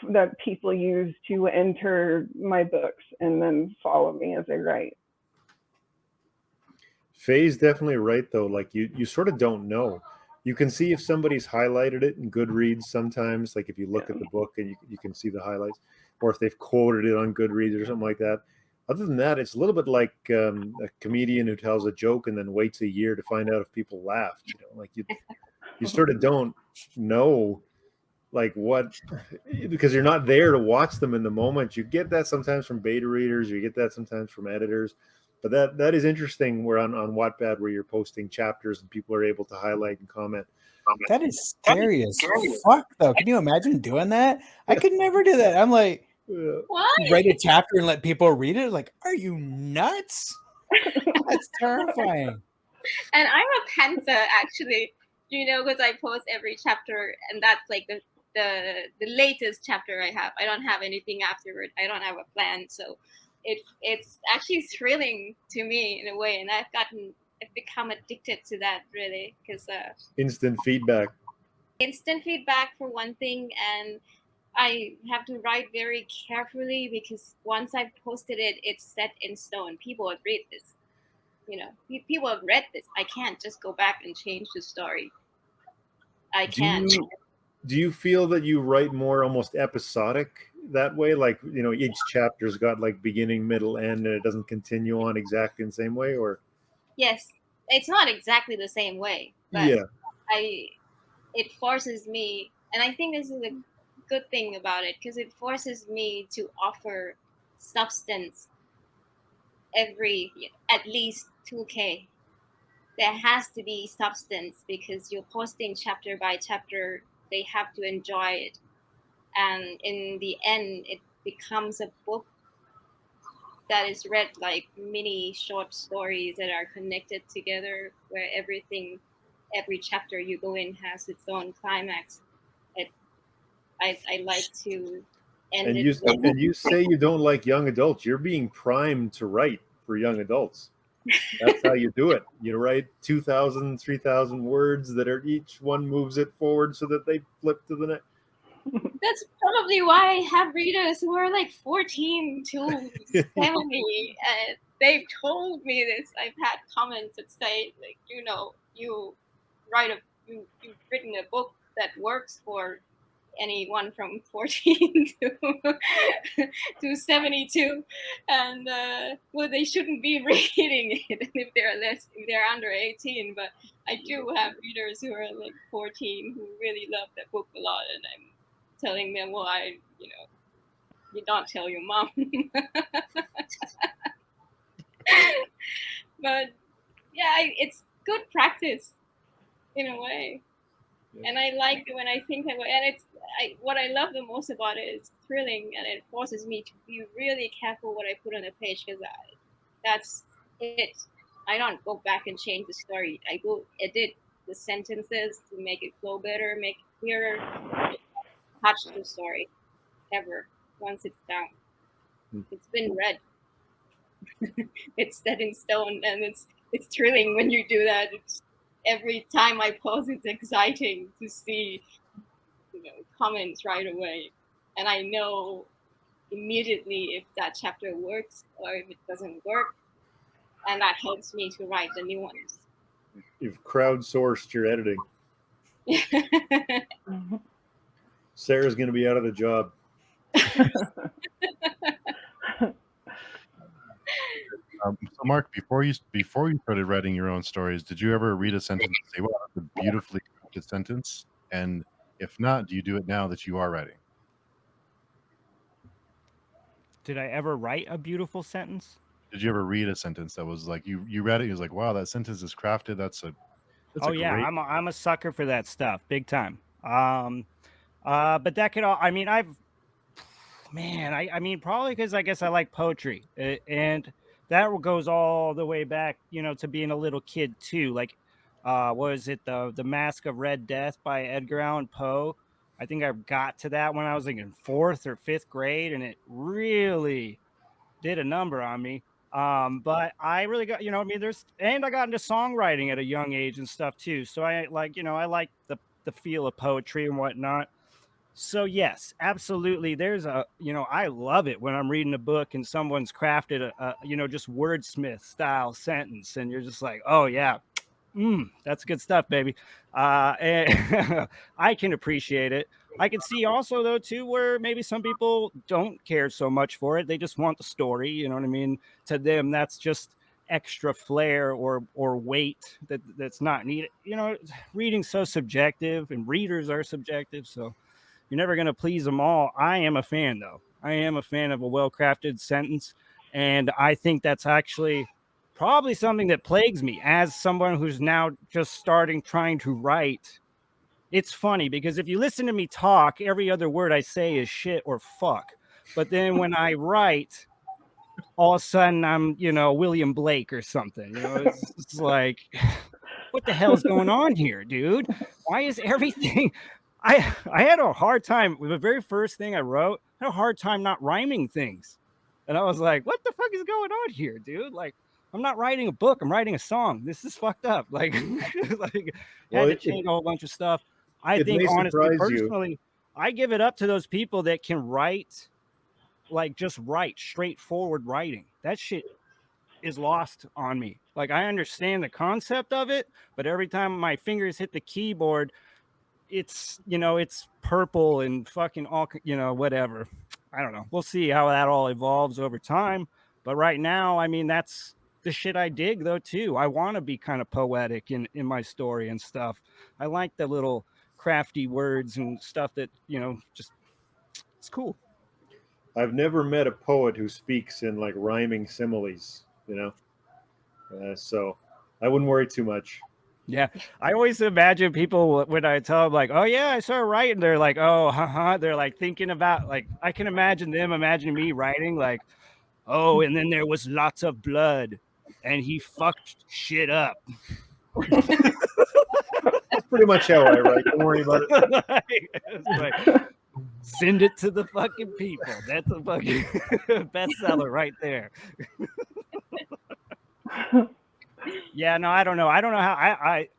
that people use to enter my books and then follow me as I write. Faye's definitely right, though. Like you sort of don't know. You can see if somebody's highlighted it in Goodreads sometimes, like if you look at the book and you can see the highlights, or if they've quoted it on Goodreads or something like that. Other than that, it's a little bit like a comedian who tells a joke and then waits a year to find out if people laughed. You know, like you sort of don't know like what, because you're not there to watch them in the moment. You get that sometimes from beta readers, you get that sometimes from editors. But that is interesting. We're on Wattpad where you're posting chapters and people are able to highlight and comment. That is scary as fuck, though. Can you imagine doing that? I could never do that. I'm like, Why? write a chapter and let people read it. Like, are you nuts? That's terrifying. And I'm a pantser, actually, you know, because I post every chapter, and that's like the latest chapter I have. I don't have anything afterward. I don't have a plan, so it's actually thrilling to me in a way, and I've become addicted to that, really, because instant feedback for one thing, and I have to write very carefully because once I've posted it, it's set in stone. People have read this, you know. People have read this. I can't just go back and change the story. I can't. Do you feel that you write more almost episodic that way? Like, you know, each chapter's got like beginning, middle, end, and it doesn't continue on exactly in the same way, or? Yes, it's not exactly the same way, but yeah, it forces me, and I think this is a good thing about it, because it forces me to offer substance at least 2K. There has to be substance because you're posting chapter by chapter. They have to enjoy it, and in the end it becomes a book that is read like mini short stories that are connected together, where every chapter you go in has its own climax. I like to end and you say you don't like young adults. You're being primed to write for young adults. That's how you do it. You write 2,000, 3,000 words that are each one moves it forward so that they flip to the next. That's probably why I have readers who are like 14 to 70. And they've told me this. I've had comments that say, like, you know, you've written a book that works for anyone from 14 to 72, and well, they shouldn't be reading it if they're under 18. But I do have readers who are like 14 who really love that book a lot, and I'm telling them, well, you don't tell your mom. But yeah, it's good practice in a way. And I like it when I think that way. And what I love the most about it is thrilling, and it forces me to be really careful what I put on the page, because that's it. I don't go back and change the story. I go edit the sentences to make it flow better, make it clearer, touch the story ever once it's down. It's been read. It's set in stone, and it's thrilling when you do that. Every time I post, it's exciting to see, comments right away, and I know immediately if that chapter works or if it doesn't work, and that helps me to write the new ones. You've crowdsourced your editing. Sarah's going to be out of the job. So Mark, before you started writing your own stories, did you ever read a sentence and say, "Wow, that's a beautifully crafted sentence"? And if not, do you do it now that you are writing? Did I ever write a beautiful sentence? Did you ever read a sentence that was like you read it, you was like, "Wow, that sentence is crafted. That's a great..." I'm a sucker for that stuff, big time. But that could all. I mean, I mean, probably because I guess I like poetry, and that goes all the way back, to being a little kid too. Like, was it the Mask of Red Death by Edgar Allan Poe? I think I got to that when I was like in 4th or 5th grade, and it really did a number on me. But I really got, I mean, and I got into songwriting at a young age and stuff too. So I like the feel of poetry and whatnot. So yes, absolutely. There's I love it when I'm reading a book and someone's crafted a just wordsmith style sentence, and you're just like, oh yeah, that's good stuff, baby. And I can appreciate it. I can see also though too where maybe some people don't care so much for it. They just want the story. You know what I mean? To them, that's just extra flair or weight that's not needed. Reading's so subjective, and readers are subjective, so you're never going to please them all. I am a fan, though. I am a fan of a well-crafted sentence, and I think that's actually probably something that plagues me as someone who's now just trying to write. It's funny because if you listen to me talk, every other word I say is shit or fuck. But then when I write, all of a sudden I'm, William Blake or something. It's like, what the hell is going on here, dude? Why is everything... I had a hard time with the very first thing I wrote. I had a hard time not rhyming things. And I was like, what the fuck is going on here, dude? Like, I'm not writing a book. I'm writing a song. This is fucked up. Like, had to change a whole bunch of stuff. I think, honestly, personally, I give it up to those people that can write, like, just write, straightforward writing. That shit is lost on me. Like, I understand the concept of it, but every time my fingers hit the keyboard, it's purple and fucking all, whatever. I don't know. We'll see how that all evolves over time. But right now, I mean, that's the shit I dig though too. I want to be kind of poetic in my story and stuff. I like the little crafty words and stuff that, just, it's cool. I've never met a poet who speaks in like rhyming similes, so I wouldn't worry too much. Yeah, I always imagine people when I tell them like, "Oh yeah, I started writing." They're like, "Oh, haha." They're like thinking about like I can imagine them imagining me writing like, "Oh, and then there was lots of blood, and he fucked shit up." That's pretty much how I write. Don't worry about it. Send it to the fucking people. That's a fucking bestseller right there. Yeah, no, I don't know. I don't know how.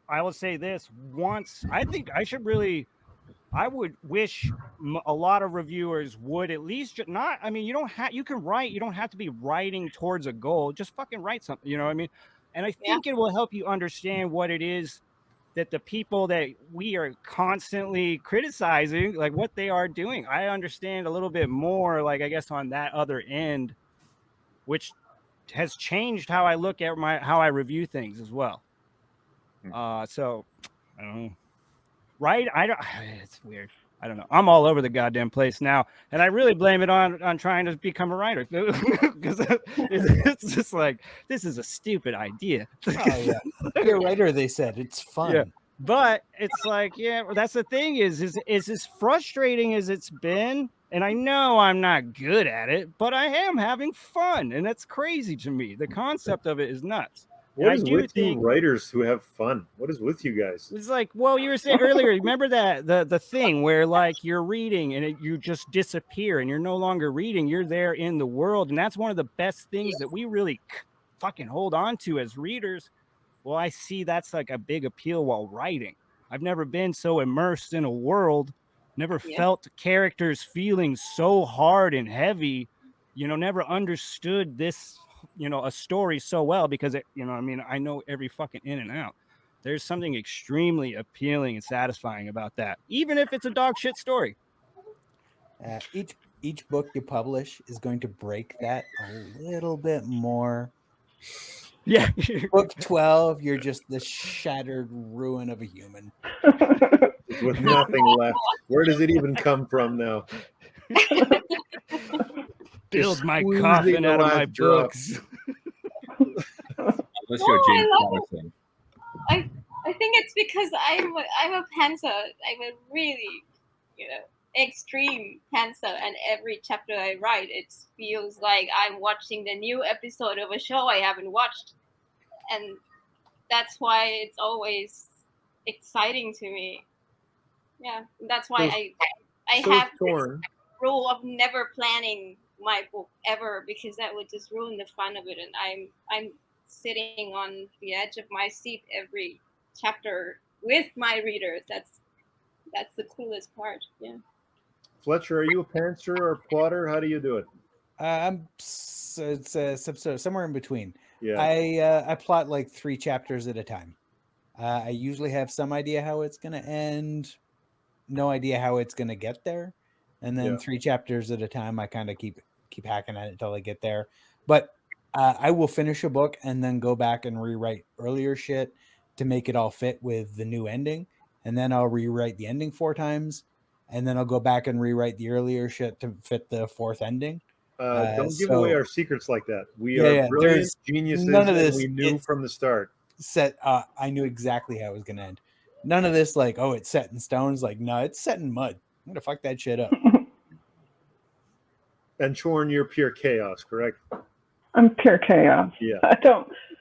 I will say this once. I think I should really. I would wish a lot of reviewers would at least not. I mean, you don't have. You can write. You don't have to be writing towards a goal. Just fucking write something. You know what I mean? And I think it will help you understand what it is that the people that we are constantly criticizing, like what they are doing. I understand a little bit more, like I guess on that other end, which has changed how I look at how I review things as well. So I don't know. Right? It's weird. I don't know. I'm all over the goddamn place now, and I really blame it on trying to become a writer because it's just like this is a stupid idea. Oh yeah, be a writer. They said it's fun. Yeah. But it's like, yeah, that's the thing is as frustrating as it's been, and I know I'm not good at it, but I am having fun, and that's crazy to me. The concept of it is nuts. What is with you writers who have fun? What is with you guys? It's like, well, you were saying earlier, remember that the thing where like you're reading and you just disappear and you're no longer reading, you're there in the world. And that's one of the best things that we really fucking hold on to as readers. Well, I see that's like a big appeal while writing. I've never been so immersed in a world, never felt characters feeling so hard and heavy, never understood this, a story so well because I know every fucking in and out. There's something extremely appealing and satisfying about that, even if it's a dog shit story. Each book you publish is going to break that a little bit more. Yeah. Book 12, you're just the shattered ruin of a human. With nothing left. Where does it even come from now? Build my coffin out of my books. Unless you're James Morrison. I think it's because I'm a pantser. I'm a really, extreme pantser, and every chapter I write, it feels like I'm watching the new episode of a show I haven't watched, and that's why it's always exciting to me. Yeah, that's why I have this rule of never planning my book ever, because that would just ruin the fun of it, and I'm sitting on the edge of my seat every chapter with my readers. That's the coolest part. Yeah. Fletcher, are you a pantser or a plotter? How do you do it? It's somewhere in between. Yeah. I plot like 3 chapters at a time. I usually have some idea how it's going to end, no idea how it's going to get there, and then 3 chapters at a time. I kind of keep hacking at it until I get there. But I will finish a book and then go back and rewrite earlier shit to make it all fit with the new ending, and then I'll rewrite the ending 4 times, and then I'll go back and rewrite the earlier shit to fit the 4th ending. Don't give away our secrets like that. We are brilliant geniuses. None of this we knew from the start. I knew exactly how it was going to end. None of this like, oh, it's set in stone. It's like, no, it's set in mud. I'm going to fuck that shit up. And Chorn, you're pure chaos, correct? I'm pure chaos. Yeah.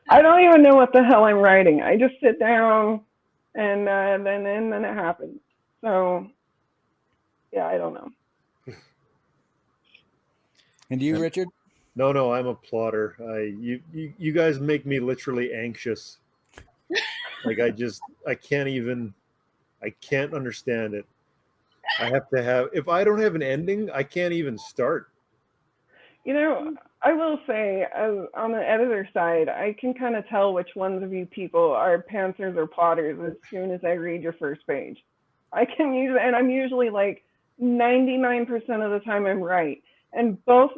I don't even know what the hell I'm writing. I just sit down and then it happens. So yeah, I don't know. And you, Richard? No, I'm a plotter. You guys make me literally anxious. Like I can't understand it. I have to have, if I don't have an ending, I can't even start. I will say, on the editor side, I can kind of tell which ones of you people are pantsers or plotters as soon as I read your first page. And I'm usually like 99% of the time I'm right. And both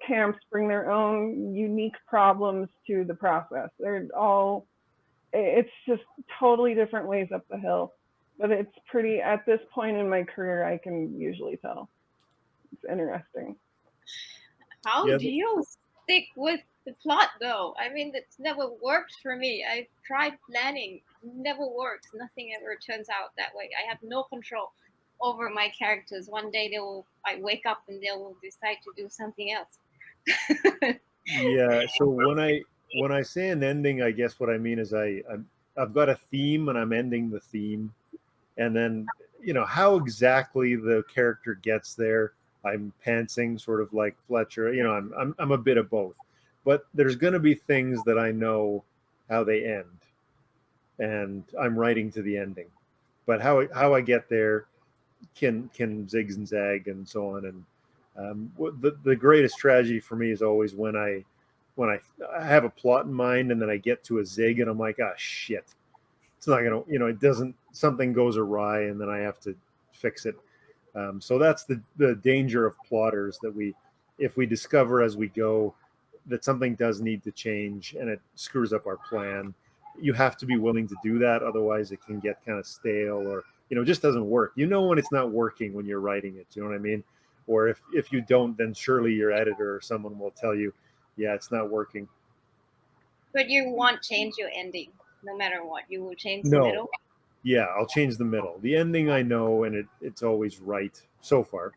camps bring their own unique problems to the process. It's just totally different ways up the hill. But it's pretty, at this point in my career, I can usually tell. It's interesting. How do you stick with the plot, though? I mean, it's never worked for me. I've tried planning. Never works. Nothing ever turns out that way. I have no control over my characters. One day I wake up and they will decide to do something else. Yeah. So when I say an ending, I guess what I mean is I've got a theme and I'm ending the theme, and then how exactly the character gets there, I'm pantsing, sort of like Fletcher. I'm a bit of both, but there's going to be things that I know how they end, and I'm writing to the ending. But how I get there can zig and zag and so on. And the greatest tragedy for me is always when I have a plot in mind and then I get to a zig and I'm like, ah, shit, it's not gonna, it doesn't, something goes awry and then I have to fix it. So that's the danger of plotters, that if we discover as we go that something does need to change and it screws up our plan, you have to be willing to do that. Otherwise it can get kind of stale, or it just doesn't work. When it's not working when you're writing it. You know what I mean? Or if you don't, then surely your editor or someone will tell you, yeah, it's not working. But you won't change your ending, no matter what. You will change the No. middle. Yeah, I'll change the middle. The ending I know, and it's always right so far.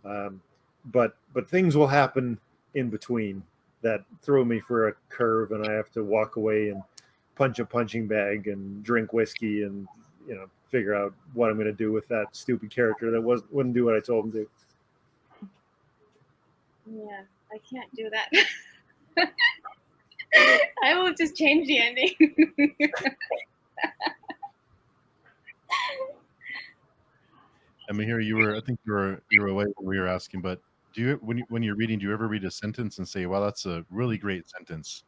But things will happen in between that throw me for a curve, and I have to walk away and punch a punching bag and drink whiskey and figure out what I'm going to do with that stupid character that wouldn't do what I told him to. Yeah, I can't do that. I will just change the ending. I mean, here I think you were away when we were asking, but do you when you're reading, do you ever read a sentence and say, "Wow, that's a really great sentence"?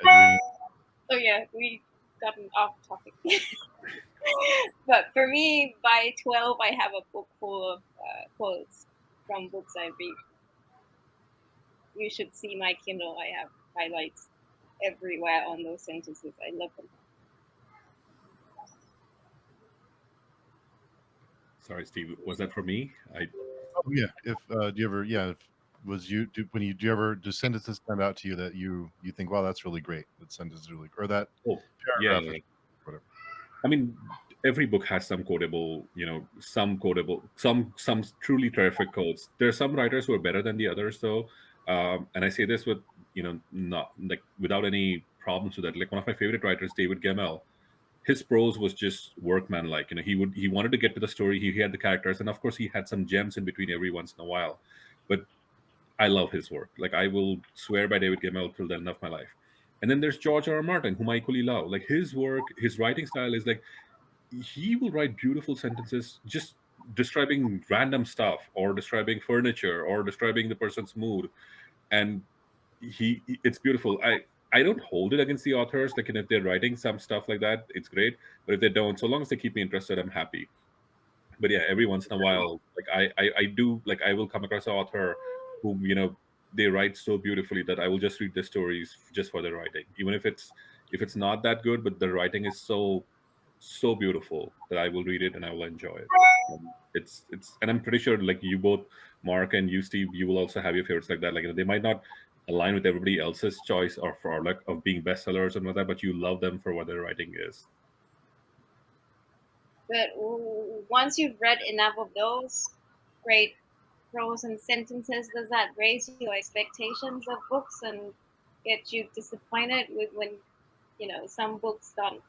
Oh yeah, we gotten off topic. But for me, by 12, I have a book full of quotes from books I read. You should see my Kindle. I have highlights everywhere on those sentences. I love them. Sorry, Steve. Was that for me? Oh yeah. If do you ever do sentences stand out to you that you think, wow, that's really great. That sentence is really, or that paragraph, whatever. I mean, every book has some quotable, some truly terrific quotes. There are some writers who are better than the others, though. And I say this with, not like without any problems with that. Like one of my favorite writers, David Gemmell, his prose was just workmanlike. He wanted to get to the story. He had the characters, and of course, he had some gems in between every once in a while. But I love his work. Like I will swear by David Gemmell till the end of my life. And then there's George R. R. Martin, whom I equally love. Like his work, his writing style is like he will write beautiful sentences just describing random stuff or describing furniture or describing the person's mood, and it's beautiful. I don't hold it against the authors. Like, if they're writing some stuff like that, it's great. But if they don't, so long as they keep me interested, I'm happy. But yeah, every once in a while, like I do, like I will come across an author whom they write so beautifully that I will just read the stories just for the writing, even if it's not that good, but the writing is so beautiful that I will read it and I will enjoy it. It's and I'm pretty sure, like you both, Mark and you, Steve, you will also have your favorites like that. Like they might not align with everybody else's choice or for like of being bestsellers or something like that, but you love them for what their writing is. But once you've read enough of those great prose and sentences, does that raise your expectations of books and get you disappointed with when some books don't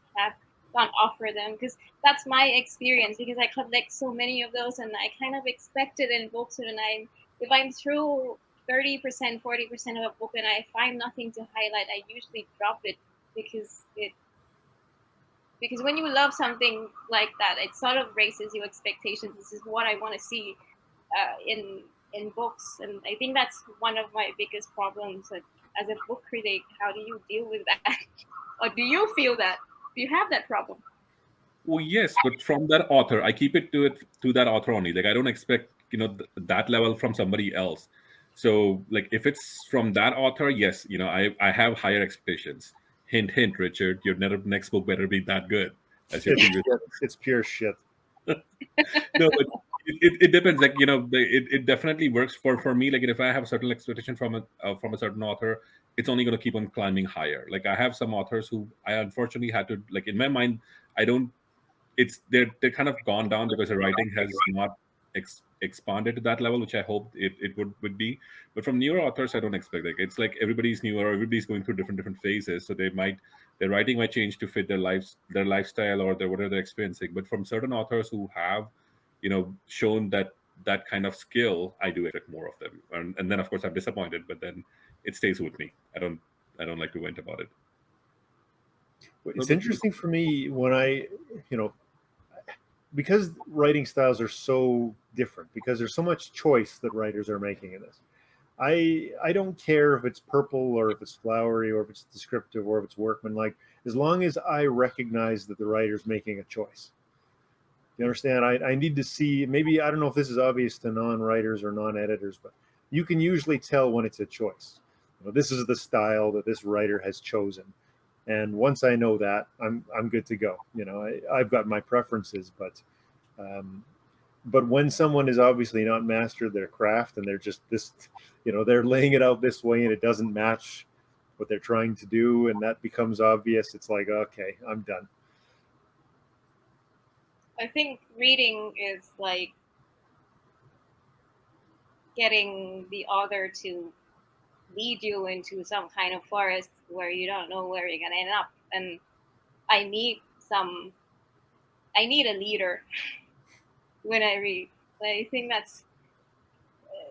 offer them? Because that's my experience, because I collect so many of those and I kind of expect it in books, and if I'm through 30%, 40% of a book and I find nothing to highlight, I usually drop it, because when you love something like that, it sort of raises your expectations. This is what I want to see in books, and I think that's one of my biggest problems as a book critic. How do you deal with that? Or do you feel that? Do you have that problem? Well, yes, but from that author, I keep it to that author only. Like I don't expect that level from somebody else. So like if it's from that author, yes, I have higher expectations. Hint, hint, Richard, your next book better be that good as your previous. It's pure shit. No, but it depends. Like it definitely works for me. Like if I have a certain expectation from a certain author, it's only going to keep on climbing higher. Like I have some authors who I unfortunately had to, like, in my mind, I don't. They're kind of gone down because the writing has not expanded to that level, which I hoped it would be. But from newer authors, I don't expect that. It's like everybody's newer, everybody's going through different phases, so their writing might change to fit their lifestyle or whatever they're experiencing. But from certain authors who have shown that kind of skill, I do expect more of them. And then of course I'm disappointed, but then it stays with me. I don't like to vent about it. It's interesting for me when I, because writing styles are so different, because there's so much choice that writers are making in this. I don't care if it's purple or if it's flowery or if it's descriptive or if it's workmanlike, as long as I recognize that the writer's making a choice. You understand? I need to see, maybe, I don't know if this is obvious to non-writers or non-editors, but you can usually tell when it's a choice. This is the style that this writer has chosen. And once I know that, I'm good to go. I've got my preferences, but when someone is obviously not mastered their craft and they're just this, they're laying it out this way and it doesn't match what they're trying to do, and that becomes obvious, it's like, okay, I'm done. I think reading is like getting the author to lead you into some kind of forest where you don't know where you're gonna end up. And I need a leader when I read. I think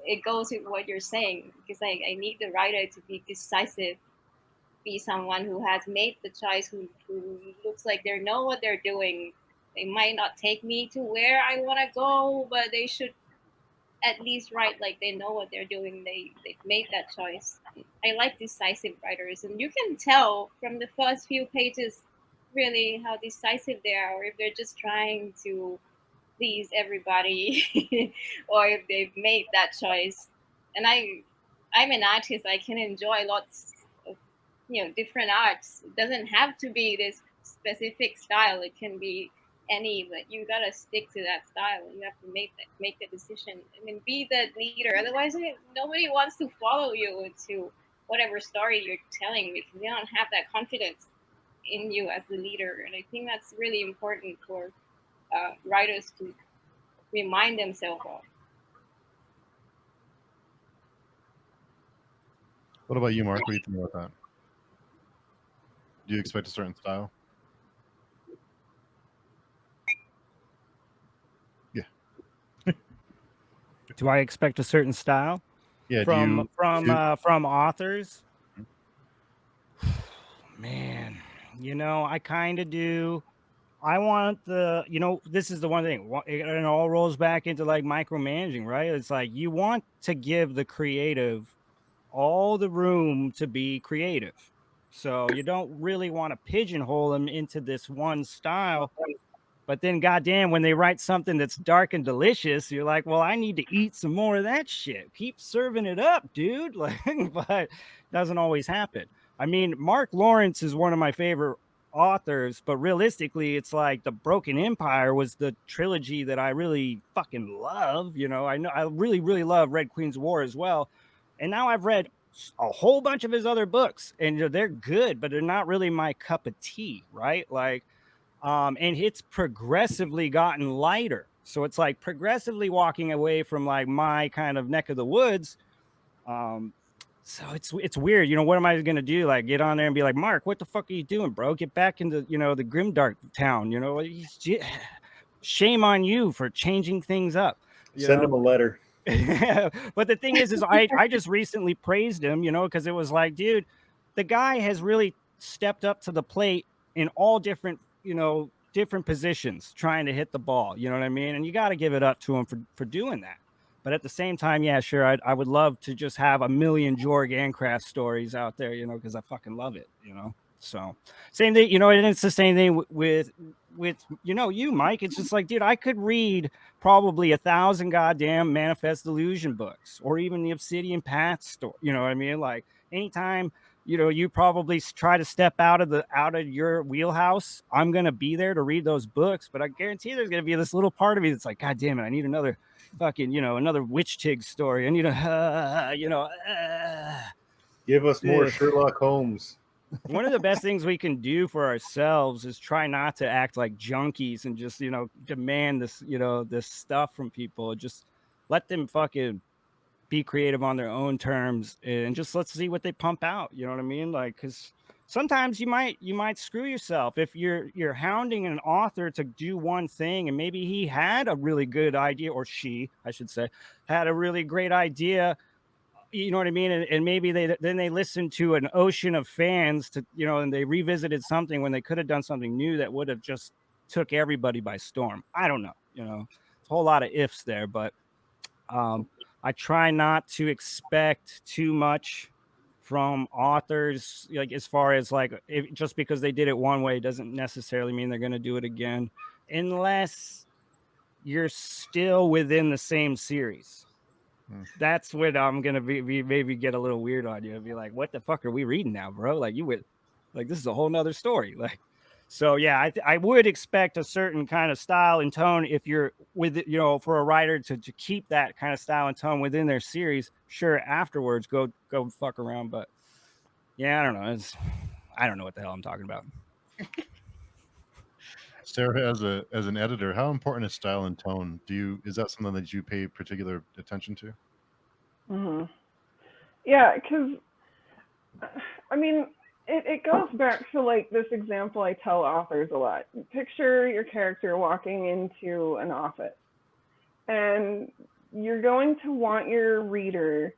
it goes with what you're saying, because I need the writer to be decisive, be someone who has made the choice, who looks like they know what they're doing. They might not take me to where I want to go, but they should at least write like they know what they're doing. They've made that choice. I like decisive writers, and you can tell from the first few pages really how decisive they are, or if they're just trying to please everybody or if they've made that choice. And I'm an artist. I can enjoy lots of different arts. It doesn't have to be this specific style. It can be any, but you gotta stick to that style. You have to make the decision. I mean, be the leader. Otherwise, nobody wants to follow you into whatever story you're telling, because they don't have that confidence in you as the leader. And I think that's really important for writers to remind themselves of. What about you, Mark? What do you think about that? Do you expect a certain style? Yeah. Do I expect a certain style? Yeah. From authors? Man, I kind of do. I want this is the one thing, it all rolls back into like micromanaging, right? It's like you want to give the creative all the room to be creative. So you don't really want to pigeonhole them into this one style. But then goddamn, when they write something that's dark and delicious, you're like, well, I need to eat some more of that shit. Keep serving it up, dude. Like, but doesn't always happen. I mean, Mark Lawrence is one of my favorite authors, but realistically, it's like The Broken Empire was the trilogy that I really fucking love. I know I really, really love Red Queen's War as well. And now I've read a whole bunch of his other books, and they're good, but they're not really my cup of tea, right? Like, and it's progressively gotten lighter. So it's like progressively walking away from like my kind of neck of the woods. So it's weird. What am I going to do? Like get on there and be like, Mark, what the fuck are you doing, bro? Get back into, the Grimdark town. Shame on you for changing things up. Send him a letter. But the thing is I just recently praised him, because it was like, dude, the guy has really stepped up to the plate in all different positions, trying to hit the ball. You know what I mean? And you got to give it up to him for doing that. But at the same time, yeah, sure, I would love to just have a million Jorg Ancraft stories out there, because I fucking love it, So same thing, and it's the same thing with you, Mike. It's just like, dude, I could read probably 1,000 goddamn Manifest Illusion books, or even the Obsidian Path story. You know what I mean? Like anytime you probably try to step out of your wheelhouse, I'm gonna be there to read those books. But I guarantee there's gonna be this little part of me that's like, God damn it, I need another fucking another Witch Tig story. I need give us more Sherlock Holmes. One of the best things we can do for ourselves is try not to act like junkies and just demand this this stuff from people. Just let them fucking be creative on their own terms, and just let's see what they pump out. You know what I mean? Like, because sometimes you might screw yourself if you're hounding an author to do one thing, and maybe he had a really good idea, or she, I should say, had a really great idea you know what I mean? And maybe they listened to an ocean of fans to, you know, and they revisited something when they could have done something new that would have just took everybody by storm. I don't know, you know, it's a whole lot of ifs there, but I try not to expect too much from authors, like as far as like just because they did it one way doesn't necessarily mean they're going to do it again, unless you're still within the same series. That's when I'm gonna be maybe get a little weird on you and be like, what the fuck are we reading now, bro? Like you would, like this is a whole nother story. Like, so yeah, I would expect a certain kind of style and tone if you're with it, you know, for a writer to keep that kind of style and tone within their series. Sure, afterwards go fuck around, but yeah, I don't know. I don't know what the hell I'm talking about. Sarah, as an editor, how important is style and tone? Is that something that you pay particular attention to? Mm-hmm. Yeah, because I mean, it goes back to like this example I tell authors a lot. Picture your character walking into an office, and you're going to want your reader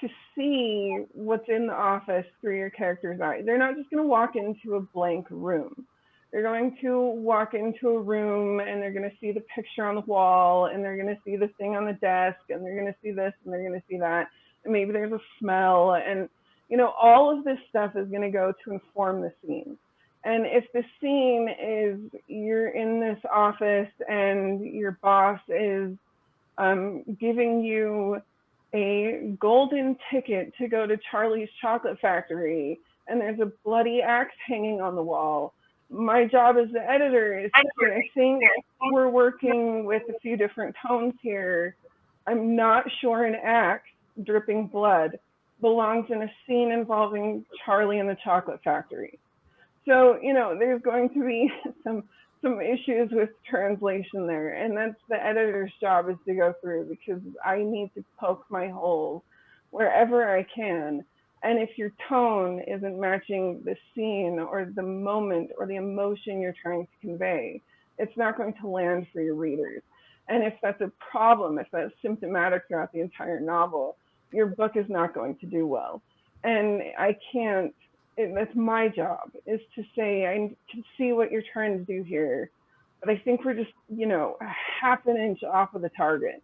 to see what's in the office through your character's eyes. They're not just going to walk into a blank room. They're going to walk into a room and they're going to see the picture on the wall and they're going to see the thing on the desk and they're going to see this and they're going to see that. And maybe there's a smell and, you know, all of this stuff is going to go to inform the scene. And if the scene is you're in this office and your boss is giving you a golden ticket to go to Charlie's Chocolate Factory and there's a bloody axe hanging on the wall, my job as the editor is to say, I think we're working with a few different tones here. I'm not sure an axe dripping blood belongs in a scene involving Charlie and the Chocolate Factory. So, you know, there's going to be some issues with translation there, and that's the editor's job, is to go through, because I need to poke my holes wherever I can. And if your tone isn't matching the scene or the moment or the emotion you're trying to convey, it's not going to land for your readers. And if that's a problem, if that's symptomatic throughout the entire novel, your book is not going to do well. And I can't, that's my job, is to say, I can see what you're trying to do here, but I think we're just, you know, a half an inch off of the target.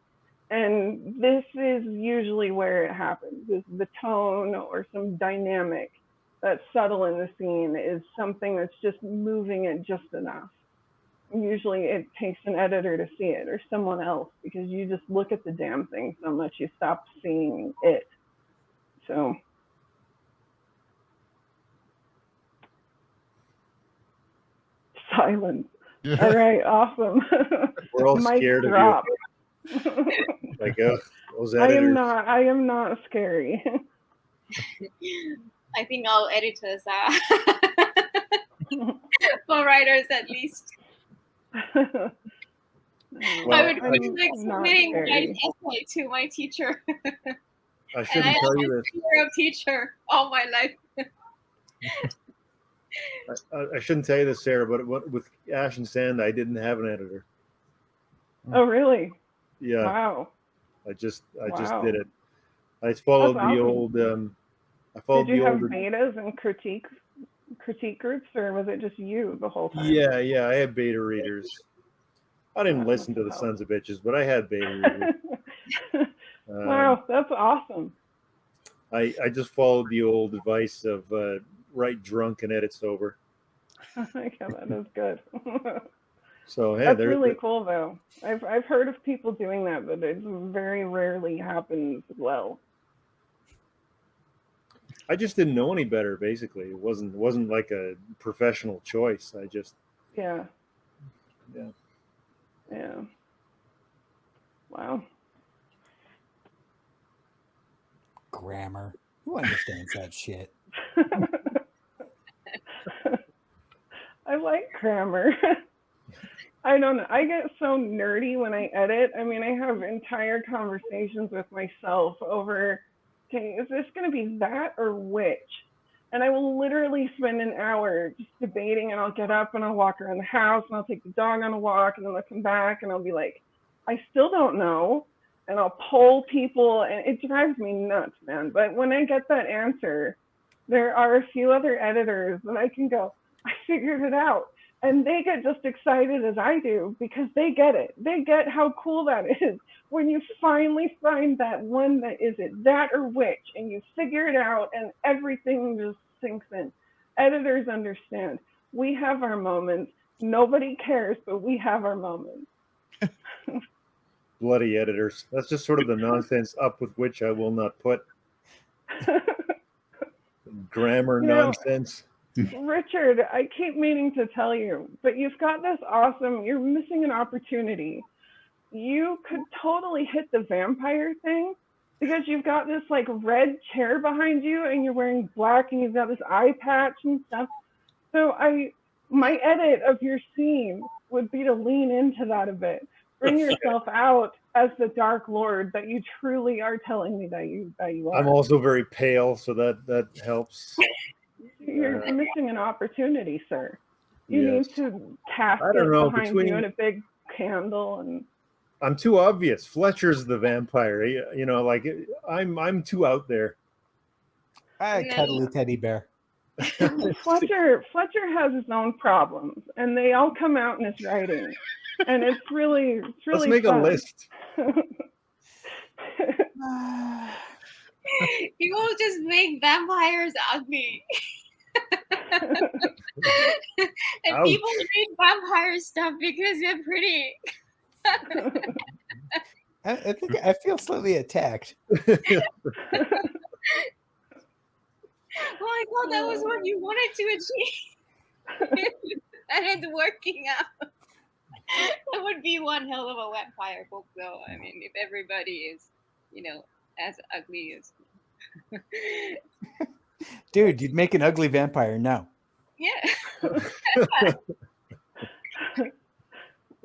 And this is usually where it happens, is the tone or some dynamic that's subtle in the scene is something that's just moving it just enough. Usually it takes an editor to see it, or someone else, because you just look at the damn thing so much you stop seeing it. So. Silence. Yeah. All right, awesome. We're all scared of you. Like those editors. I am not scary. I think all editors are. For writers, at least. Well, I would be like submitting my essay to my teacher. I shouldn't tell you this. I'm a teacher all my life. I shouldn't tell you this, Sarah, but with Ash and Sand, I didn't have an editor. Oh, really? Yeah. Wow. I just did it. I followed the old. I followed Did you the have old betas and critique groups, or was it just you the whole time? Yeah. I had beta readers. I didn't listen to the sons of bitches, but I had beta readers. Wow, that's awesome. I just followed the old advice of write drunk and edit sober. Yeah, that is good. So hey, that's really cool, though. I've heard of people doing that, but it very rarely happens well. I just didn't know any better. Basically, it wasn't like a professional choice. I just yeah. Wow. Grammar. Who understands that shit? I like grammar. I don't know. I get so nerdy when I edit. I mean, I have entire conversations with myself over, okay, is this going to be that or which? And I will literally spend an hour just debating, and I'll get up and I'll walk around the house and I'll take the dog on a walk and then I'll come back and I'll be like, I still don't know. And and I'll poll people, and it drives me nuts, man. But when I get that answer, there are a few other editors that I can go, I figured it out. And they get just excited as I do because they get it. They get how cool that is when you finally find that one that is it, that or which, and you figure it out and everything just sinks in. Editors understand. We have our moments. Nobody cares, but we have our moments. Bloody editors. That's just sort of the nonsense up with which I will not put. Grammar nonsense. Richard, I keep meaning to tell you, but you've got this awesome, you're missing an opportunity. You could totally hit the vampire thing because you've got this like red chair behind you and you're wearing black and you've got this eye patch and stuff. So my edit of your scene would be to lean into that a bit. Bring yourself out as the Dark Lord that you truly are telling me that you are. I'm also very pale, so that helps. You're missing an opportunity, sir. You need to cast I don't it know, behind you in a big candle, and I'm too obvious. Fletcher's the vampire. You know, like I'm too out there. Cuddly teddy bear. Fletcher has his own problems, and they all come out in his writing, and it's really Let's make fun. a list. You will just make vampires ugly. And Ouch. people read vampire stuff because they're pretty. I think I feel slightly attacked. Well, I thought that was what you wanted to achieve. And it's working out. That would be one hell of a vampire book, though. I mean, if everybody is, as ugly as... Dude, you'd make an ugly vampire now. Yeah.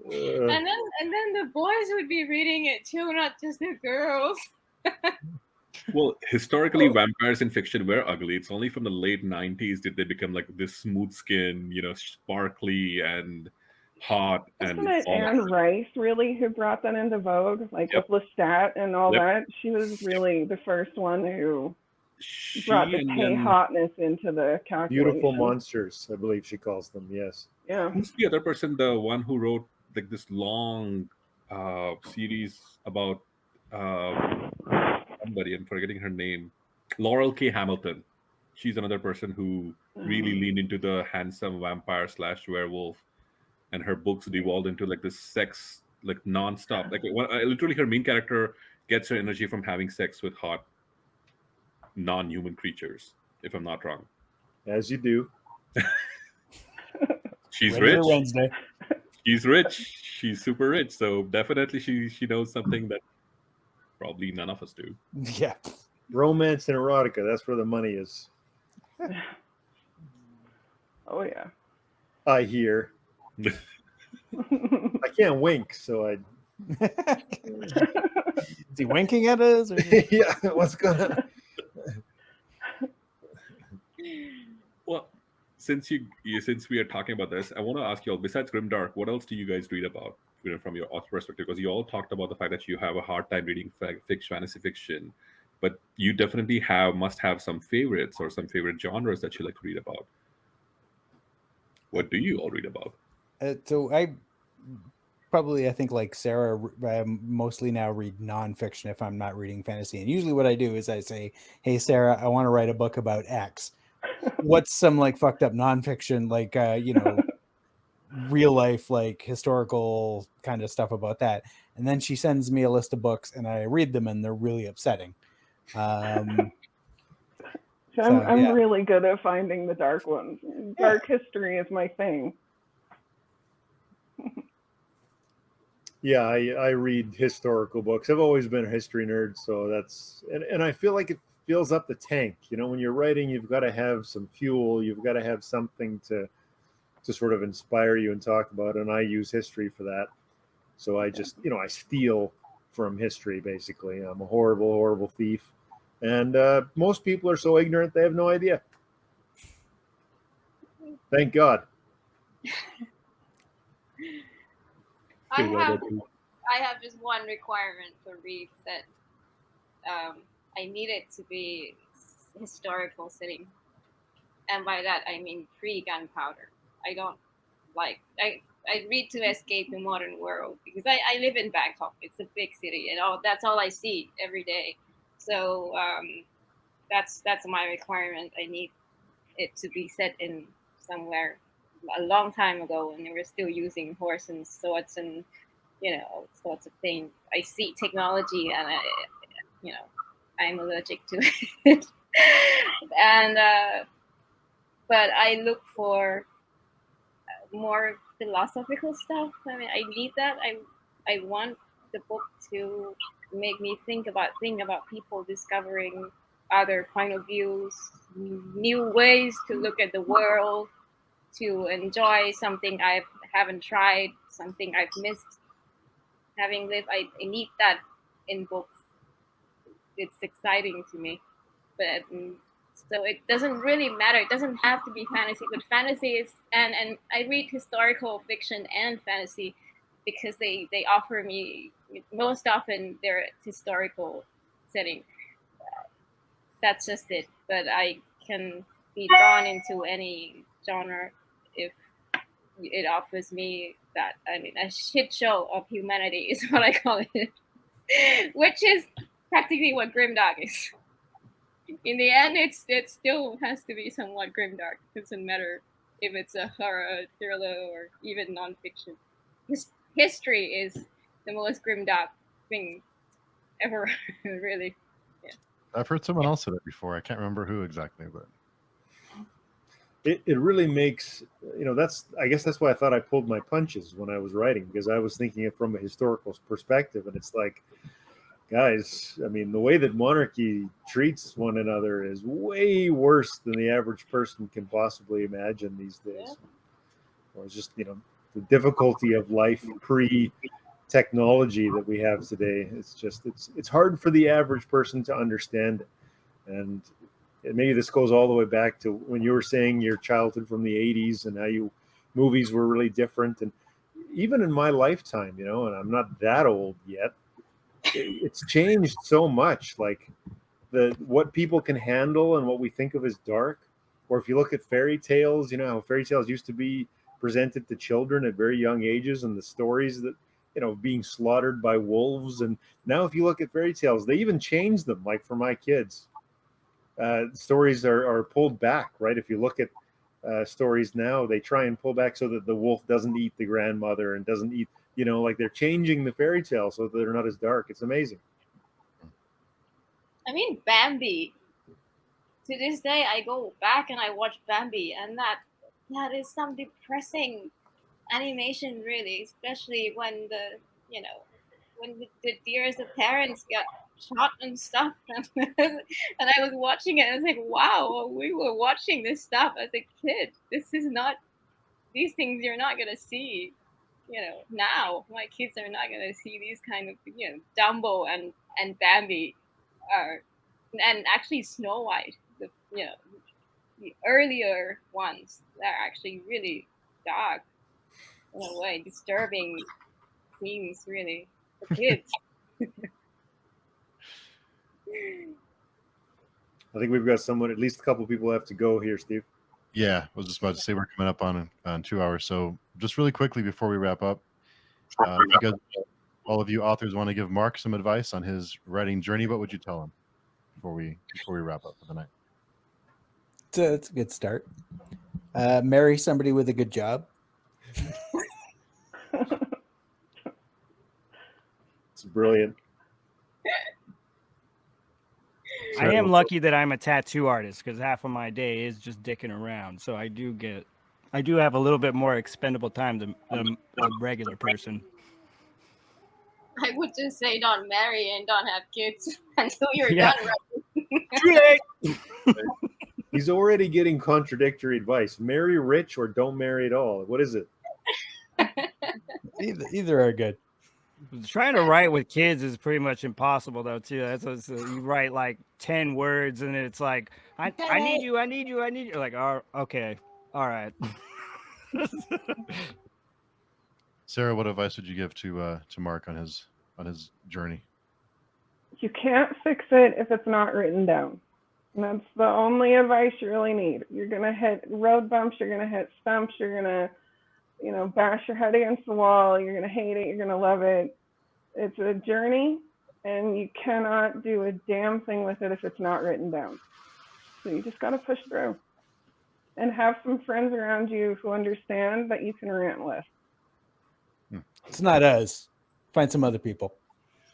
And then the boys would be reading it too, not just the girls. Well, historically, vampires in fiction were ugly. It's only from the late 90s did they become like this smooth skin, sparkly and hot. Wasn't it Anne Rice really who brought that into vogue, like with Lestat and all that? She was really the first one who brought the Tay hotness into the calculation. Beautiful monsters, I believe she calls them. Yes. Yeah. Who's the other person? The one who wrote like this long series about somebody. I'm forgetting her name. Laurel K Hamilton. She's another person who really leaned into the handsome vampire / werewolf, and her books devolved into like this sex, like nonstop. Like literally, her main character gets her energy from having sex with hot, non-human creatures. If I'm not wrong. As you do. She's Regular rich. Wednesday. She's rich. She's super rich. So definitely, she knows something that probably none of us do. Yeah. Romance and erotica. That's where the money is. Oh yeah. I hear. I can't wink, so I. Is he winking at us? Or... Yeah. What's going on? Well, since we are talking about this, I want to ask you all. Besides Grimdark, what else do you guys read about? From your author perspective, because you all talked about the fact that you have a hard time reading fantasy fiction, but you definitely must have some favorites or some favorite genres that you like to read about. What do you all read about? So I think like Sarah, I mostly now read nonfiction if I'm not reading fantasy. And usually what I do is I say, hey, Sarah, I want to write a book about X. What's some like fucked up nonfiction, like, real life, like historical kind of stuff about that. And then she sends me a list of books and I read them and they're really upsetting. I'm really good at finding the dark ones. Dark history is my thing. Yeah, I read historical books. I've always been a history nerd, so that's and I feel like it fills up the tank. When you're writing, you've got to have some fuel. You've got to have something to sort of inspire you and talk about. And I use history for that. So I just, I steal from history, basically. I'm a horrible, horrible thief. And most people are so ignorant, they have no idea. I I have just one requirement for read that I need it to be historical setting, and by that I mean pre-gunpowder. I don't like I read to escape the modern world because I live in Bangkok. It's a big city, and that's all I see every day. So that's my requirement. I need it to be set in somewhere a long time ago when they were still using horse and swords and sorts of things. I see technology and I'm allergic to it. And but I look for more philosophical stuff. I mean, I need that. I want the book to make me think about people discovering other point of views, new ways to look at the world, to enjoy something I haven't tried, something I've missed having lived. I need that in books. It's exciting to me, but so it doesn't really matter. It doesn't have to be fantasy, but fantasy is and I read historical fiction and fantasy because they offer me most often their historical setting. That's just it. But I can be drawn into any genre if it offers me that. I mean, a shit show of humanity is what I call it, which is practically what Grimdark is. In the end, it still has to be somewhat grimdark. It doesn't matter if it's a horror, thriller, or even nonfiction. History is the most grimdark thing ever, really. Yeah. I've heard someone else say that before. I can't remember who exactly, but it really makes, I guess that's why I thought I pulled my punches when I was writing, because I was thinking it from a historical perspective, and it's like, guys, I mean, the way that monarchy treats one another is way worse than the average person can possibly imagine these days. Yeah. Or it's just, the difficulty of life pre-technology that we have today. It's just, it's hard for the average person to understand it. And maybe this goes all the way back to when you were saying your childhood from the 80s and how movies were really different. And even in my lifetime, and I'm not that old yet, it's changed so much, like what people can handle and what we think of as dark. Or if you look at fairy tales, how fairy tales used to be presented to children at very young ages, and the stories that being slaughtered by wolves. And now if you look at fairy tales, they even change them. Like for my kids, stories are pulled back, right? If you look at stories now, they try and pull back so that the wolf doesn't eat the grandmother and doesn't eat, like they're changing the fairy tale so that they're not as dark. It's amazing. I mean, Bambi. To this day, I go back and I watch Bambi, and that is some depressing animation, really, especially when when the deers of parents got shot and stuff. And I was watching it, and I was like, wow, we were watching this stuff as a kid. These things you're not gonna see. Now my kids are not gonna see these kind of Dumbo and Bambi and actually Snow White, the earlier ones that are actually really dark in a way, disturbing themes, really, for kids. I think we've got someone, at least a couple people have to go here, Steve. Yeah, I was just about to say we're coming up on 2 hours. So just really quickly before we wrap up, if you guys, all of you authors, want to give Mark some advice on his writing journey, what would you tell him before we wrap up for the night? It's a good start. Marry somebody with a good job. It's brilliant. I am lucky that I'm a tattoo artist because half of my day is just dicking around. So I do have a little bit more expendable time than a regular person. I would just say don't marry and don't have kids until you're done. Right? Too late. He's already getting contradictory advice. Marry rich or don't marry at all. What is it? Either are good. Trying to write with kids is pretty much impossible, though, too. That's you write like 10 words, and it's like, I need you. Like, oh, okay, all right. Sarah, what advice would you give to Mark on his journey? You can't fix it if it's not written down. And that's the only advice you really need. You're gonna hit road bumps, you're gonna hit stumps, you're gonna, bash your head against the wall, you're gonna hate it, you're gonna love it. It's a journey, and you cannot do a damn thing with it if it's not written down. So you just gotta push through. And have some friends around you who understand that you can rant with. It's not us. Find some other people.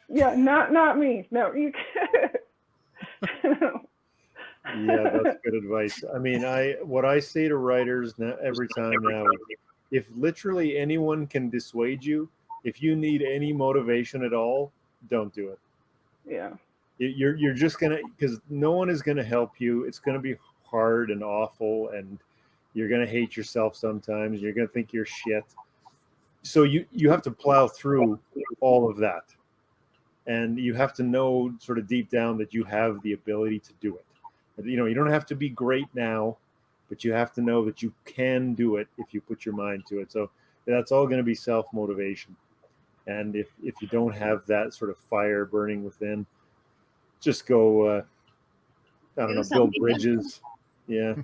Yeah, not me. No, you can't. Yeah, that's good advice. I mean, what I say to writers every time now, if literally anyone can dissuade you, if you need any motivation at all, don't do it. Yeah. You're just gonna, because no one is gonna help you. It's gonna be hard and awful, and you're gonna hate yourself sometimes. You're gonna think you're shit. So you have to plow through all of that, and you have to know sort of deep down that you have the ability to do it. You don't have to be great now, but you have to know that you can do it if you put your mind to it. So that's all going to be self-motivation. And if you don't have that sort of fire burning within, just go, I don't know, build bridges. Yeah,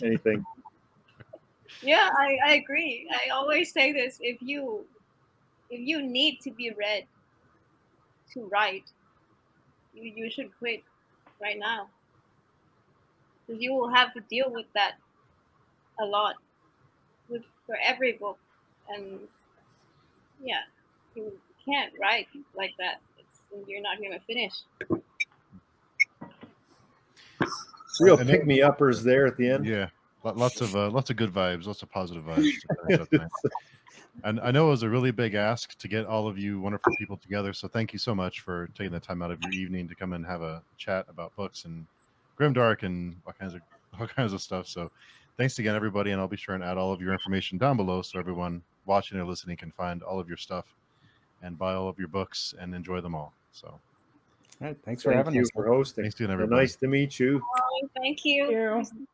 anything. Yeah, I agree. I always say this: if you need to be read to write, you should quit right now, because you will have to deal with that a lot for every book, and yeah, you can't write like that. You're not going to finish. Real pick me uppers there at the end. Yeah, lots of good vibes, lots of positive vibes. And I know it was a really big ask to get all of you wonderful people together. So thank you so much for taking the time out of your evening to come and have a chat about books and Grimdark and all kinds of stuff. So thanks again, everybody. And I'll be sure and add all of your information down below so everyone watching or listening can find all of your stuff and buy all of your books and enjoy them all. So all right, thanks for having us. Thank you for hosting. Thanks to everybody. Nice to meet you. Oh, thank you. Thank you.